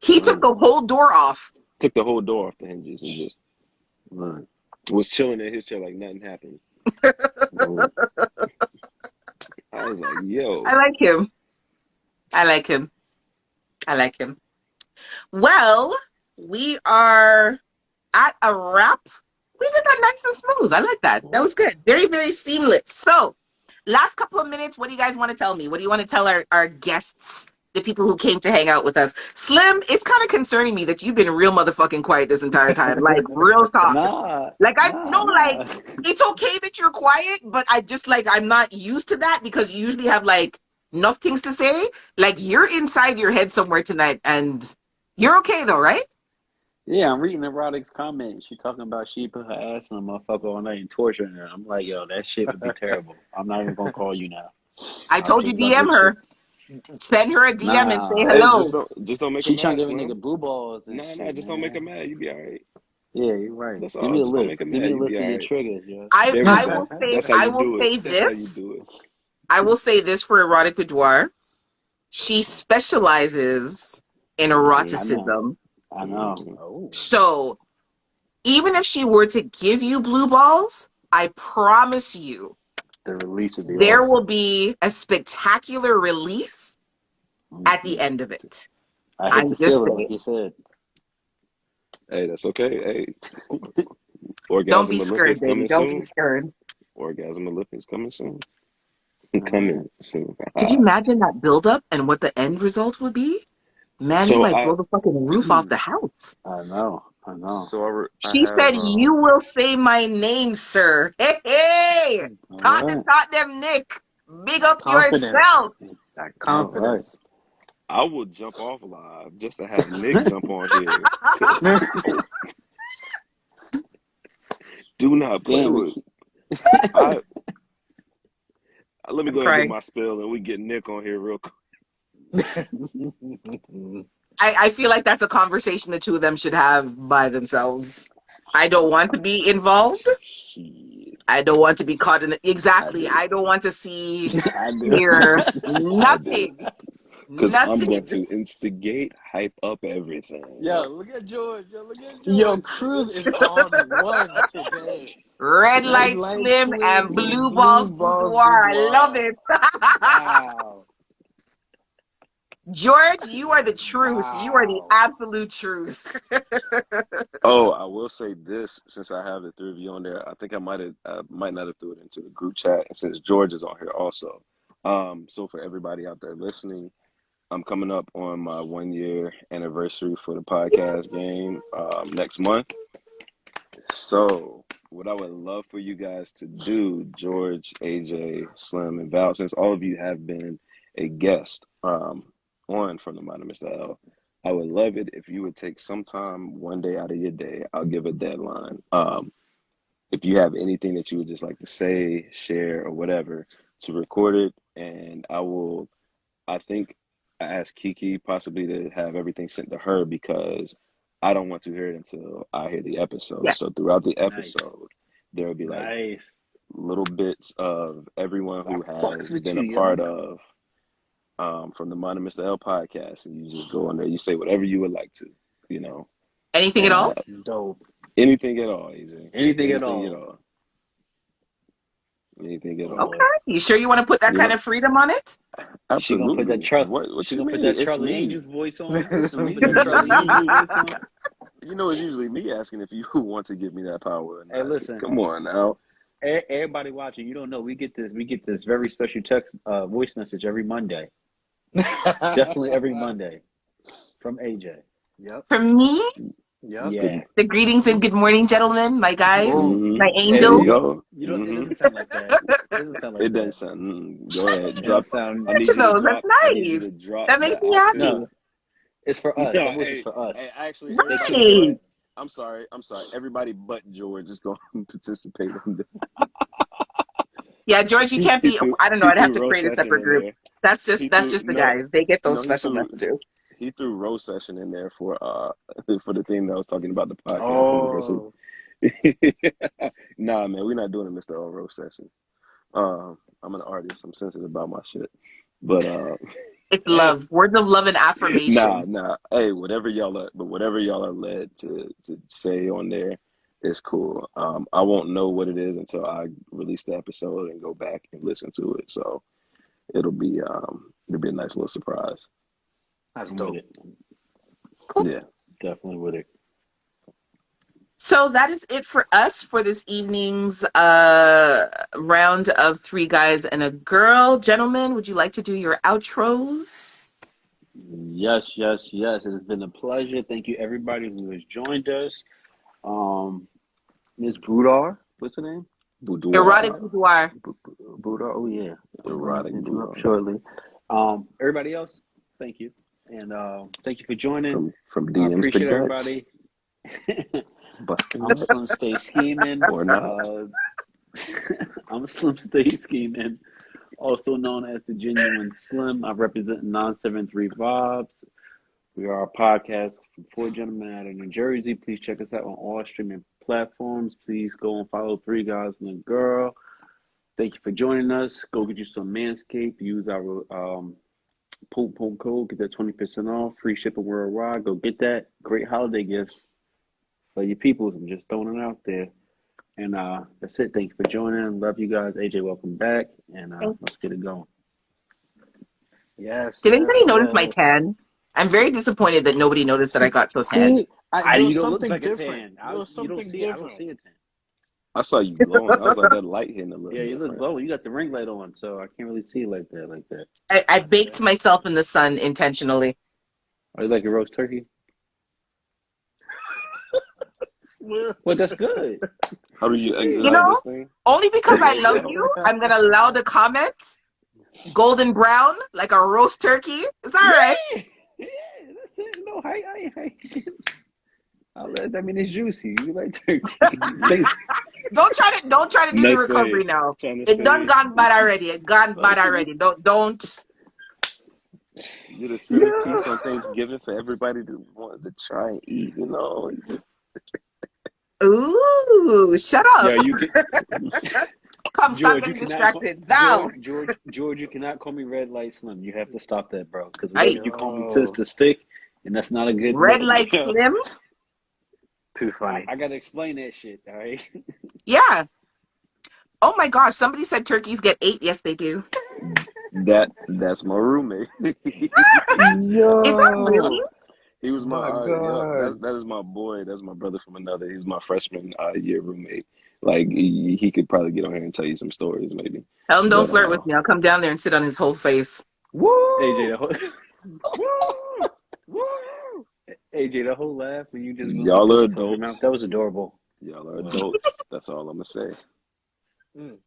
He took Right. the whole door off. Took the whole door off the hinges and just right. Was chilling in his chair like nothing happened. Right. I was like, I yo. like him. I like him. I like him. Well, we are at a wrap. We did that nice and smooth. I like that. That was good. Very, very seamless. So, last couple of minutes, what do you guys want to tell me? What do you want to tell our guests, the people who came to hang out with us? Slim, it's kind of concerning me that you've been real motherfucking quiet this entire time. Like, real talk. Nah, Like, I nah, know, like, nah. it's okay that you're quiet, but I just, like, I'm not used to that because you usually have, like, enough things to say. Like, you're inside your head somewhere tonight, and you're okay, though, right? Yeah, I'm reading erotic's comment. She talking about she put her ass on a motherfucker all night and torturing her. I'm like, yo, that shit would be terrible. I'm not even gonna call you now. I I'll told you just let DM this shit. her. Send her a DM and say Nah, Hey, hello. just don't make her she trying mad, to give a Slim. nigga blue balls and Nah, shit, just don't make her man. mad. You be all right. Yeah, you're right. That's Give all. me a Just don't list. make her Give me mad. a You be list all of your right. triggers, yo. There we I go. will say That's how I you will do it. say That's how you this. do it. I will say this for erotic boudoir. She specializes in Hmm. I know. eroticism. I know. Hmm. Oh. So even if she were to give you blue balls, I promise you The release would be there awesome. will be a spectacular release at Hmm. the end of it. I hit the I'm just ceiling, like saying. you said. Hey, that's okay. Hey, Don't be Orgasm scared, Olympics baby. coming Don't be soon. scared. Orgasm Olympics coming soon. All right. Coming soon. Can you imagine that buildup and what the end result would be? Man, you So might blow the fucking roof off the house. I know. I know. I She have said, "You will say my name, sir." Hey, hey, All talk to right. them, Nick. Big up Confidence. yourself. That All right. confidence. I will jump off live just to have Nick jump on here. Do not play Damn, we with. keep. I Let me I'm go ahead and give crying. my spill, and we get Nick on here real quick. I feel like that's a conversation the two of them should have by themselves. I don't want to be involved. Shit, I don't want to be caught in it. I Exactly. do. I don't want to see, I do. hear I do. nothing. Because I'm going Nothing. to instigate, hype up everything. Yo, look at George. Yo, look at Yo, George. Cruz is on one today. Red Red light light slim slim and and blue blue balls balls boudoir. I love boudoir. it. Wow. George, you are the truth. You are the Wow. absolute truth. Oh, I will say this since I have the three of you on there. I think I might not have threw it into the group chat, and since George is on here also. So for everybody out there listening, I'm coming up on my 1 year anniversary for the podcast game next month. So, what I would love for you guys to do, George, AJ, Slim, and Val, since all of you have been a guest on From the Mind of Mr. L, I would love it if you would take some time one day out of your day. I'll give a deadline. If you have anything that you would just like to say, share, or whatever, to record it, and I think I asked Kiki possibly to have everything sent to her because I don't want to hear it until I hear the episode. Yes. So throughout the Nice. episode, there will be like Nice. little bits of everyone who I fucks has with been you, a part yo. of From the Mind of Mr. L podcast, and you just go in there, you say whatever you would like to, Anything at and all? Dope. anything at all, AJ. Anything at Anything all. at all. Anything at all. Lord. Okay. You sure you want to put that kind Yeah, of freedom on it? She gonna put that absolutely. What She you gonna put mean? that It's Charlie me. Angels voice on. It's me. Put that It's Charlie Angels usually, voice on. it's usually me asking if you want to give me that power or Hey, not. listen. Come on now. Everybody watching, you don't know. We get this very special text voice message every Monday. Definitely every Monday from AJ. Yep. From me, Yep. Yeah. the greetings and good morning, gentlemen, my guys, Boom. my There Hey, you angels. go. you don't. It doesn't sound like that. It doesn't sound like It doesn't that. sound. Go ahead. It Drop. doesn't sound. I need To you to those, that's drop. I need you nice. to drop That the makes me accent. No, happy. it's for us. No, That voice is hey, for us. hey, actually, Thank everybody you. Right. but I'm sorry. Everybody but George is going to participate in this. Yeah, George, you can't He be. threw I don't know. he I'd have threw to roast create a session separate in group. there. That's He just threw the guys. They get those he special threw messages. he threw roast session in there for for the thing that I was talking about the podcast anniversary. Oh. Nah, man, we're not doing a Mr. O roast session. I'm an artist. I'm sensitive about my shit. But It's love, words of love and affirmation. nah. Hey, whatever y'all are led to say on there is cool. I won't know what it is until I release the episode and go back and listen to it. So it'll be a nice little surprise. That's I'm dope. with it. Cool. Yeah. Definitely with it. So that is it for us for this evening's round of three guys and a girl. Gentlemen, would you like to do your outros? Yes. It has been a pleasure. Thank you, everybody who has joined us. Ms. Brudar, what's her name? Erotic Boudoir. boudoir. Brudar. Oh yeah. I'm gonna Erotic hit you up boudoir. shortly. Everybody else, thank you, and thank you for joining. From I DMs to appreciate guts. everybody. Busting I'm nuts. Slim Stay Scheming. Or not. I'm Slim Stay Scheming, also known as the Genuine Slim. I represent 973 Vibes. We are a podcast from four gentlemen out of New Jersey. Please check us out on all streaming platforms. Please go and follow Three Guys and a Girl. Thank you for joining us. Go get you some Manscaped. Use our Poop code. Get that 20% off. Free shipping worldwide. Go get that. Great holiday gifts for your people. I'm just throwing it out there. And that's it. Thank you for joining. Love you guys. AJ, welcome back. And let's get it going. Yes. Did yes, anybody notice my yes. tan? I'm very disappointed that nobody noticed that I got so tan. See, there You was don't look something like a different. tan. There was You don't something see. I don't different. see a tan. I saw you glowing. I was like, that light hitting a little Yeah, you look different. glowing. You got the ring light on, so I can't really see it like that. I baked myself in the sun intentionally. Are you like a roast turkey? Well, that's good. How do you exit You out know, this thing? only because I love you, I'm going to allow the comments. Golden brown, like a roast turkey. It's all right. Yeah, that's it. No, I mean, it's juicy. You like turkey. Don't try to do the Nice recovery save. now. Trying to It's done say gone bad already. It's gone bad already. Don't. you're the centerpiece on Thanksgiving for everybody to want to try and eat. You know. Ooh, shut up. Yeah, you can. Come, stop George, you getting cannot. distracted. Thou. George, you cannot call me Red Light Slim. You have to stop that, bro. Because Hey. whatever you call me to is to stick, and that's not a good Red look. light slim. Too funny. I gotta explain that shit. All right. Yeah. Oh my gosh, somebody said turkeys get 8. Yes, they do. That's my roommate. Is that really? He was my God. that is my boy. That's my brother from another. He's my freshman year roommate. Like he could probably get on here and tell you some stories, maybe. Tell him don't But, flirt with me. I'll come down there and sit on his whole face. Woo! AJ, Woo! Woo! AJ, the whole laugh when you just blew Y'all are whistle from your mouth, adults. that was adorable. Y'all are Wow. adults. That's all I'm gonna say.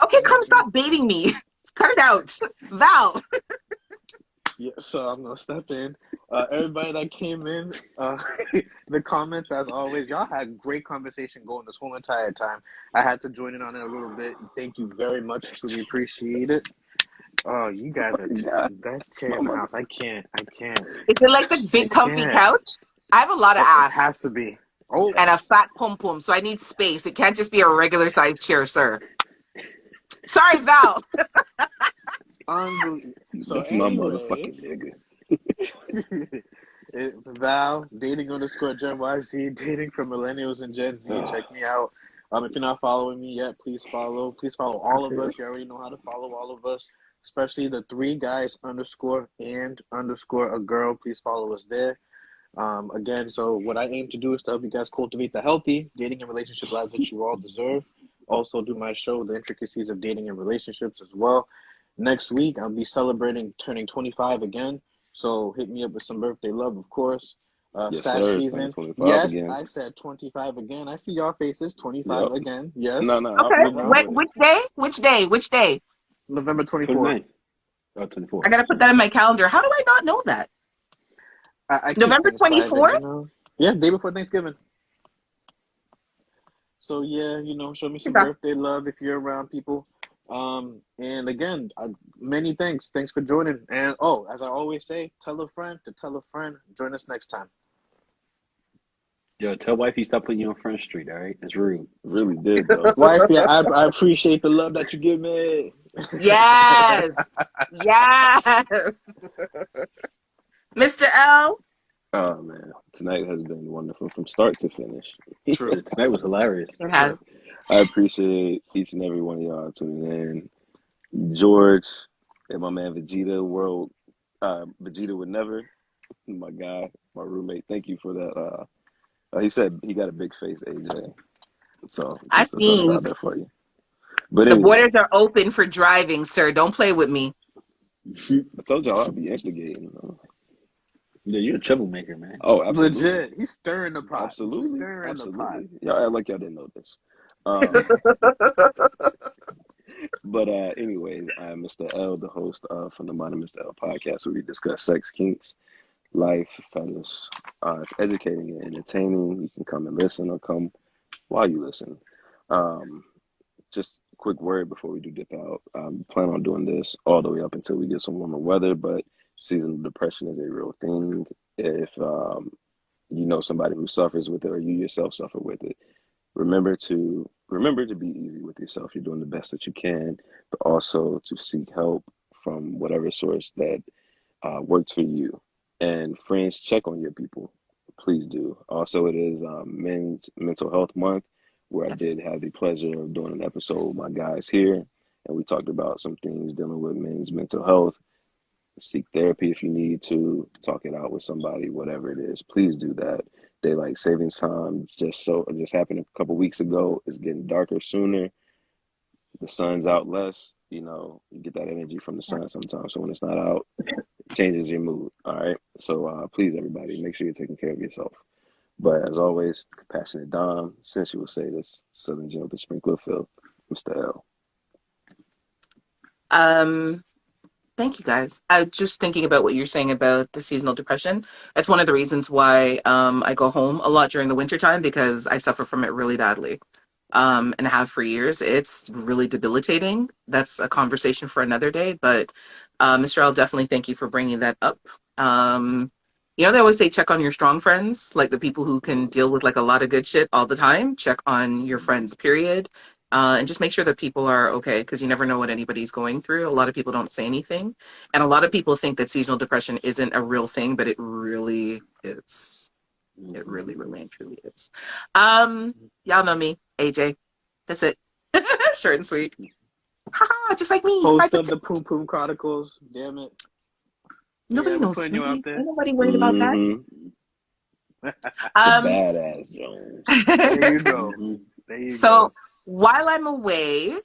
Okay, come stop baiting me. Cut it out. Val. Yeah, so I'm gonna step in. Everybody that came in, the comments as always, y'all had great conversation going this whole entire time. I had to join in on it a little bit. Thank you very much. Truly appreciate it. Oh, you guys are Yeah, best chair my in the mother. house. I can't. Is it like the big comfy Can't. couch? I have a lot of Oh, it ass has to be. Oh, and a Yes. fat pum pum, so I need space. It can't just be a regular size chair, sir. Sorry, Val. unbelievable. So That's my motherfucking anyways, nigga. Val, dating underscore Gen YZ, dating for millennials and Gen Z. Check me out. If you're not following me yet, please follow. Please follow all of us. You already know how to follow all of us, especially the 3 guys underscore and underscore a girl. Please follow us there. Again, so what I aim to do is to help you guys cultivate the healthy dating and relationship lives that you all deserve. Also, do my show, The Intricacies of Dating and Relationships, as well. Next week, I'll be celebrating turning 25 again. So hit me up with some birthday love, of course. Yes, Stash sir. season. 2025 Yes, again. I said 25 again. I see y'all faces. 25 Yep. again. Yes. No, Okay. I'm with it. Which day? Which day? Which day? November 24th. 29th. Oh, 24th. I gotta put that in my calendar. How do I not know that? I keep November things private, 24th? you know? Yeah, day before Thanksgiving. So yeah, show me some birthday love if you're around, people. And again, many thanks. Thanks for joining. And as I always say, tell a friend to tell a friend. Join us next time. Yo, tell wifey stop putting you on Front Street, all right? It's rude. Really did though. Wife, yeah, I appreciate the love that you give me. Yes. Yes. Mr. L. Oh man, tonight has been wonderful from start to finish. True. Tonight was hilarious. It has. I appreciate each and every one of y'all tuning in. George and my man Vegeta would never. My guy, my roommate. Thank you for that. He said he got a big face, AJ. So I just to throw that mean, out there for you. But the anyway, borders are open for driving, sir. Don't play with me. I told y'all I'll be instigating. Yeah, you're a troublemaker, man. Oh, absolutely. Legit. He's stirring the pot. Absolutely. He's stirring the pot. Absolutely. Y'all act like y'all didn't know this. But anyways, I'm Mr. L, the host of From the Mind of Mr. L podcast, where we discuss sex, kinks, life, fetish. It's educating and entertaining. You can come and listen or come while you listen. Just a quick word before we do dip out. Plan on doing this all the way up until we get some warmer weather, but seasonal depression is a real thing. If you know somebody who suffers with it or you yourself suffer with it, remember to be easy with yourself. You're doing the best that you can, but also to seek help from whatever source that works for you. And friends, check on your people. Please do. Also, it is Men's Mental Health Month, where I Yes. did have the pleasure of doing an episode with my guys here, and we talked about some things dealing with men's mental health. Seek therapy if you need to, talk it out with somebody, whatever it is. Please do that. Daylight savings time just happened a couple weeks ago. It's getting darker sooner. The sun's out less. You get that energy from the sun sometimes. So when it's not out, it changes your mood. All right. So please, everybody, make sure you're taking care of yourself. But as always, compassionate Dom, sensual sadist, Southern Gem with the sprinkler fill, Mr. L. Thank you guys. I was just thinking about what you're saying about the seasonal depression. That's one of the reasons why I go home a lot during the wintertime, because I suffer from it really badly. And have for years. It's really debilitating. That's a conversation for another day. But Mr. L, definitely thank you for bringing that up. They always say check on your strong friends, like the people who can deal with like a lot of good shit all the time. Check on your friends, period. And just make sure that people are okay, because you never know what anybody's going through. A lot of people don't say anything. And a lot of people think that seasonal depression isn't a real thing, but it really is. It really, really, and truly is. Y'all know me, AJ. That's it. Short and sweet. Haha, just like me. Host of the Poom Poom Chronicles. Damn it. Nobody Yeah, we're knows putting me. you out there. Ain't nobody worried about that. The Um, badass Jones. There you go. There you so go. while I'm away,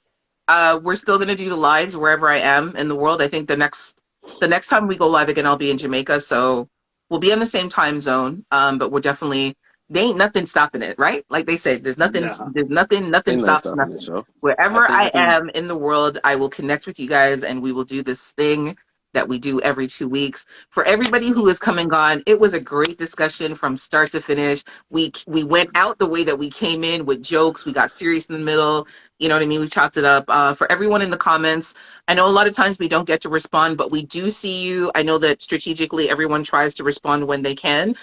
we're still gonna do the lives wherever I am in the world. I think the next The next time we go live again, I'll be in Jamaica, so we'll be in the same time zone. But we're definitely there ain't nothing stopping it, right? Like they say, Nah, nothing Ain't nothing stops stopping the nothing. show. Wherever I I think am in the world, I will connect with you guys, and we will do this thing that we do every 2 weeks. For everybody who has come and gone, it was a great discussion from start to finish. We went out the way that we came in with jokes. We got serious in the middle. You know what I mean? We chopped it up. For everyone in the comments, I know a lot of times we don't get to respond, but we do see you. I know that strategically everyone tries to respond when they can.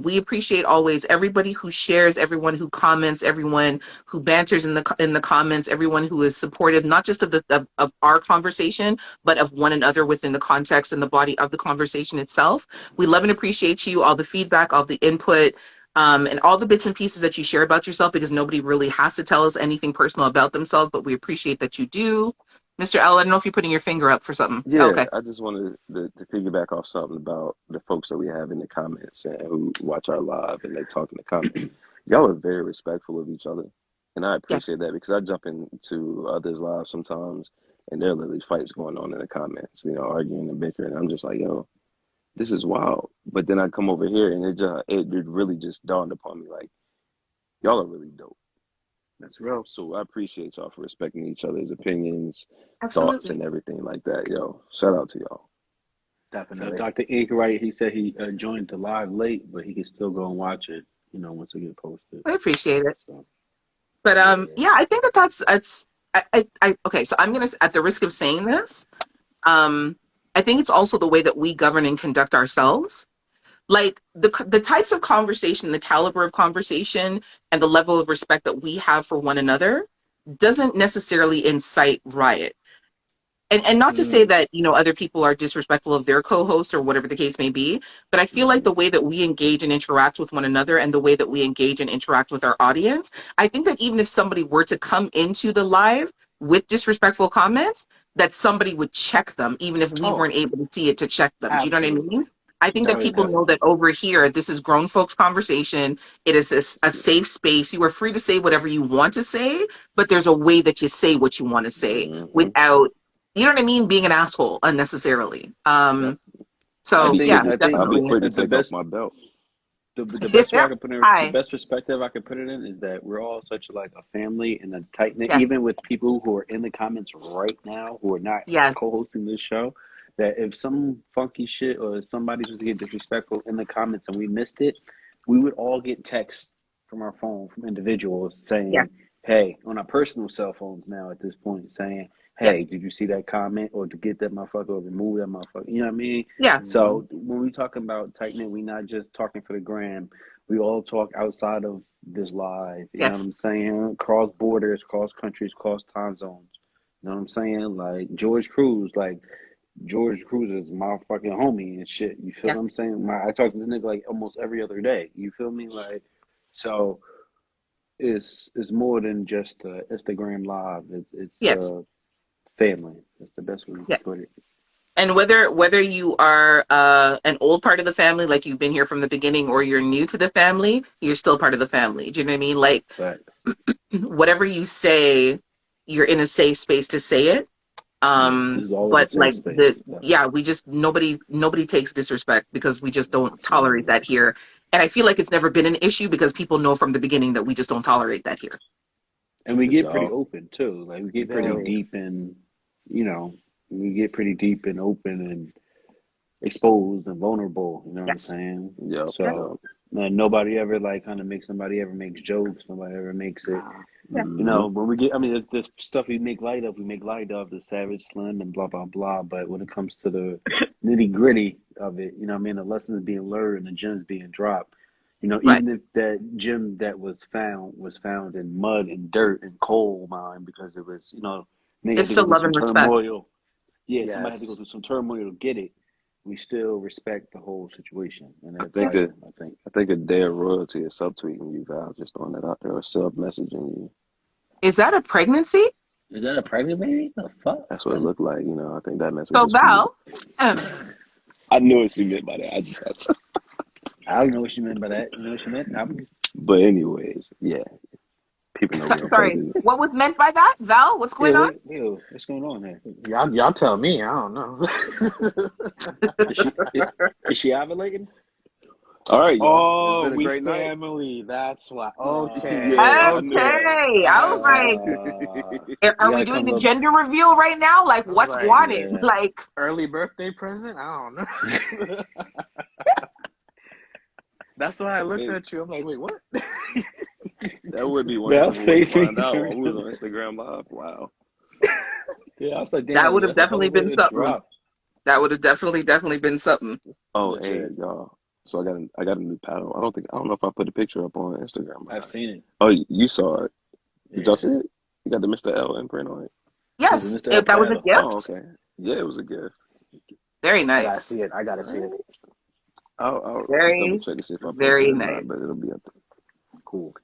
We appreciate always everybody who shares, everyone who comments, everyone who banters in the comments, everyone who is supportive, not just of our conversation, but of one another within the context and the body of the conversation itself. We love and appreciate you, all the feedback, all the input, and all the bits and pieces that you share about yourself, because nobody really has to tell us anything personal about themselves, but we appreciate that you do. Mr. L, I don't know if you're putting your finger up for something. Yeah, Okay. I just wanted to piggyback off something about the folks that we have in the comments and who watch our live and they talk in the comments. Y'all are very respectful of each other, and I Yeah. appreciate that because I jump into others' lives sometimes, and there are literally fights going on in the comments, arguing and bickering. I'm just like, yo, this is wild. But then I come over here, and it really just dawned upon me like, y'all are really dope. That's real. So I appreciate y'all for respecting each other's opinions, thoughts, Absolutely. and everything like that. Yo, shout out to y'all. definitely. So, Dr. Ink, right? He said he joined the live late, but he can still go and watch it. Once it get posted. I appreciate it. So But yeah. yeah, I think that's okay. So I'm gonna, at the risk of saying this, um, I think it's also the way that we govern and conduct ourselves. Like the types of conversation, the caliber of conversation, and the level of respect that we have for one another doesn't necessarily incite riot. And not to say Mm, that other people are disrespectful of their co-host or whatever the case may be, but I feel like mhm. the way that we engage and interact with one another and the way that we engage and interact with our audience, I think that even if somebody were to come into the live with disrespectful comments, that somebody would check them even if we Oh, weren't able to see it, to check them. Do you know what I absolutely. mean? I think that Oh, people know definitely. that over here this is grown folks conversation. It is a safe space. You are free to say whatever you want to say, but there's a way that you say what you want to say Mhm. without, you know what I mean, being an asshole unnecessarily. Yep. I'll I So be think yeah, quick I to think I'll be definitely. quick to the take off best my belt. the best way I could put it, the Hi. best perspective I could put it in is that we're all such like a family and a tight knit, Yes. even with people who are in the comments right now who are not Yes. co-hosting this show. That if some funky shit or somebody was to get disrespectful in the comments and we missed it, we would all get texts from our phone from individuals Yes. saying, "Hey," on our personal cell phones now at this point, saying, "Hey, Yes. did you see that comment or to get that motherfucker or remove that motherfucker?" You know what I mean? Yeah. Mhm. So when we talk about tight knit, we not just talking for the gram. We all talk outside of this live. You know what Yes. I'm saying? Cross borders, cross countries, cross time zones. You know what I'm saying? Like George Cruz is my fucking homie and shit. You feel Yeah. what I'm saying? I talk to this nigga like almost every other day. You feel me? Like, so it's more than just Instagram live. It's Yes. family. That's the best way we Yeah. can put it. And whether you are an old part of the family, like you've been here from the beginning, or you're new to the family, you're still part of the family. Do you know what I mean? Like But whatever you say, you're in a safe space to say it. yeah, this is always a But safe like space. Definitely. we just, nobody takes disrespect, because we just don't tolerate Mm-mm. that here. And I feel like it's never been an issue because people know from the beginning that we just don't tolerate that here. And we Cause get pretty y'all open too. Like we get pretty very. deep and you know, we get pretty deep and open and exposed and vulnerable. You know what I'm Yes. saying? Yep, Yeah. So yep. nobody ever like kind of makes somebody ever makes jokes. Nobody ever makes it. Nah. Yeah. Mhm. When we get, I mean, the stuff we make light of, the Savage Slim and blah blah blah. But when it comes to the nitty gritty of it, you know, what I mean, the lessons being learned and the gems being dropped. Right. Even if that gem that was found in mud and dirt and coal mine because it was, nigga had It's to go still through love some and respect. turmoil. Yeah, somebody had to go Yes. through some turmoil to get it. We still respect the whole situation, and I that's think vital. a I think. I think a day of royalty is subtweeting you, Val, just throwing that out there or sub messaging you. Is that a pregnancy? Is that a pregnant baby? The fuck? That's what it looked like, I think that message So was for you. Val, I knew what you meant by that. I just had to. I don't know what she meant by that. You know what she meant? I'm But anyways, yeah. Keeping it real Sorry, fuzzy. what was meant by that? Val, what's Yeah, going on? what's going on here? Y'all tell me. I don't know. Is she ovulating? All right, y'all. It's Oh, been a we great night. family. That's why. Uh, Okay. Yeah, I knew Okay. that. I was like, you are we gotta doing come the up. gender reveal right now? Like, I was what's like, wanted? Yeah. Like, early birthday present? I don't know. That's why I looked It, at you. I'm like, wait, what? that would be That wonderful way to face when find you out while turned. we was on Instagram Live. Wow. Yeah, I was like, that damn, would have that's a hell definitely of a way been to something. drop. That would have definitely been something. Oh, hey, Legit. y'all. So I got a new paddle. I don't know if I put the picture up on Instagram or I've not. seen it. Oh, you saw it. Did y'all Yeah. see it? You got the Mr. L imprint on it. Is it Yes, Mr. El that was a Paddle? Oh, gift. okay. Yeah, it was a gift. Very I gotta nice. see it. I gotta All see it. right. I'll double Very, check and see if I posted very it or nice. not, but it'll be up there. Cool.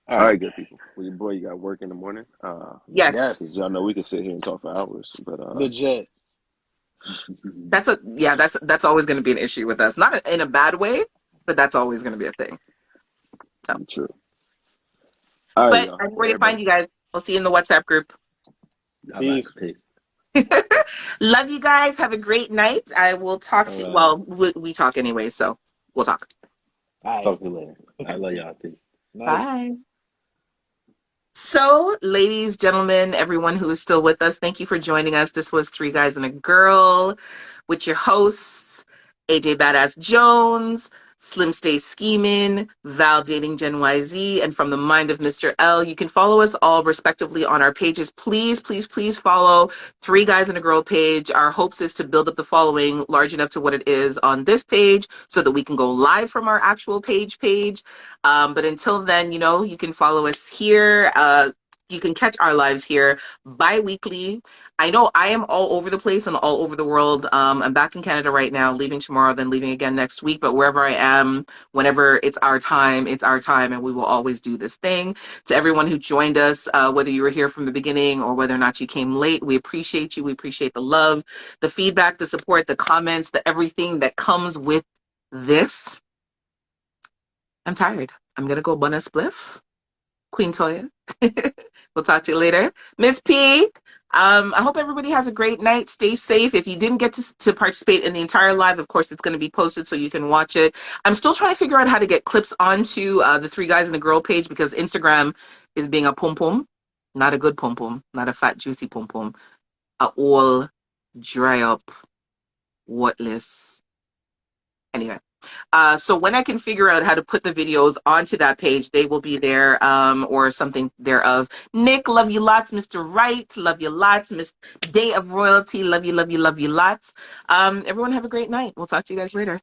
All All right. right, good people. Well, your boy, you got work in the morning. Yes, Because Yes. y'all know we could sit here and talk for hours, but Legit. that's always going to be an issue with us. Not in a bad way, but that's always going to be a thing. So, true. All right, but y'all. I'm Well, ready to find everybody. you guys. We'll see you in the WhatsApp group. All right. Peace. Peace. Love you guys. Have a great night. I will talk All to. right. Well, we talk anyway, so we'll talk. All right. Talk to you later. I love y'all. Peace. Night. Bye. So, ladies, gentlemen, everyone who is still with us, thank you for joining us. This was Three Guys and a Girl with your hosts, AJ Badass Jones, Slim Stay Scheming, Val Dating Gen YZ, and From the Mind of Mr. L. You can follow us all respectively on our pages. Please follow Three Guys and a Girl page. Our hopes is to build up the following large enough to what it is on this page so that we can go live from our actual page. But until then, you can follow us here. You can catch our lives here bi-weekly. I know I am all over the place and all over the world. I'm back in Canada right now, leaving tomorrow, then leaving again next week. But wherever I am, whenever it's our time, and we will always do this thing. To everyone who joined us, whether you were here from the beginning or whether or not you came late, we appreciate you. We appreciate the love, the feedback, the support, the comments, the everything that comes with this. I'm tired. I'm going to go bun a spliff. Queen Toya. We'll talk to you later. Miss P, I hope everybody has a great night. Stay safe. If you didn't get to participate in the entire live, of course, it's going to be posted so you can watch it. I'm still trying to figure out how to get clips onto the Three Guys and a Girl page because Instagram is being a pum-pum. Not a good pum-pum. Not a fat, juicy pum-pum. A all dry up, worthless. Anyway. So when I can figure out how to put the videos onto that page, they will be there or something thereof. Nick, love you lots. Mr. Wright, love you lots. Miss Day of Royalty, love you lots. Everyone have a great night. We'll talk to you guys later.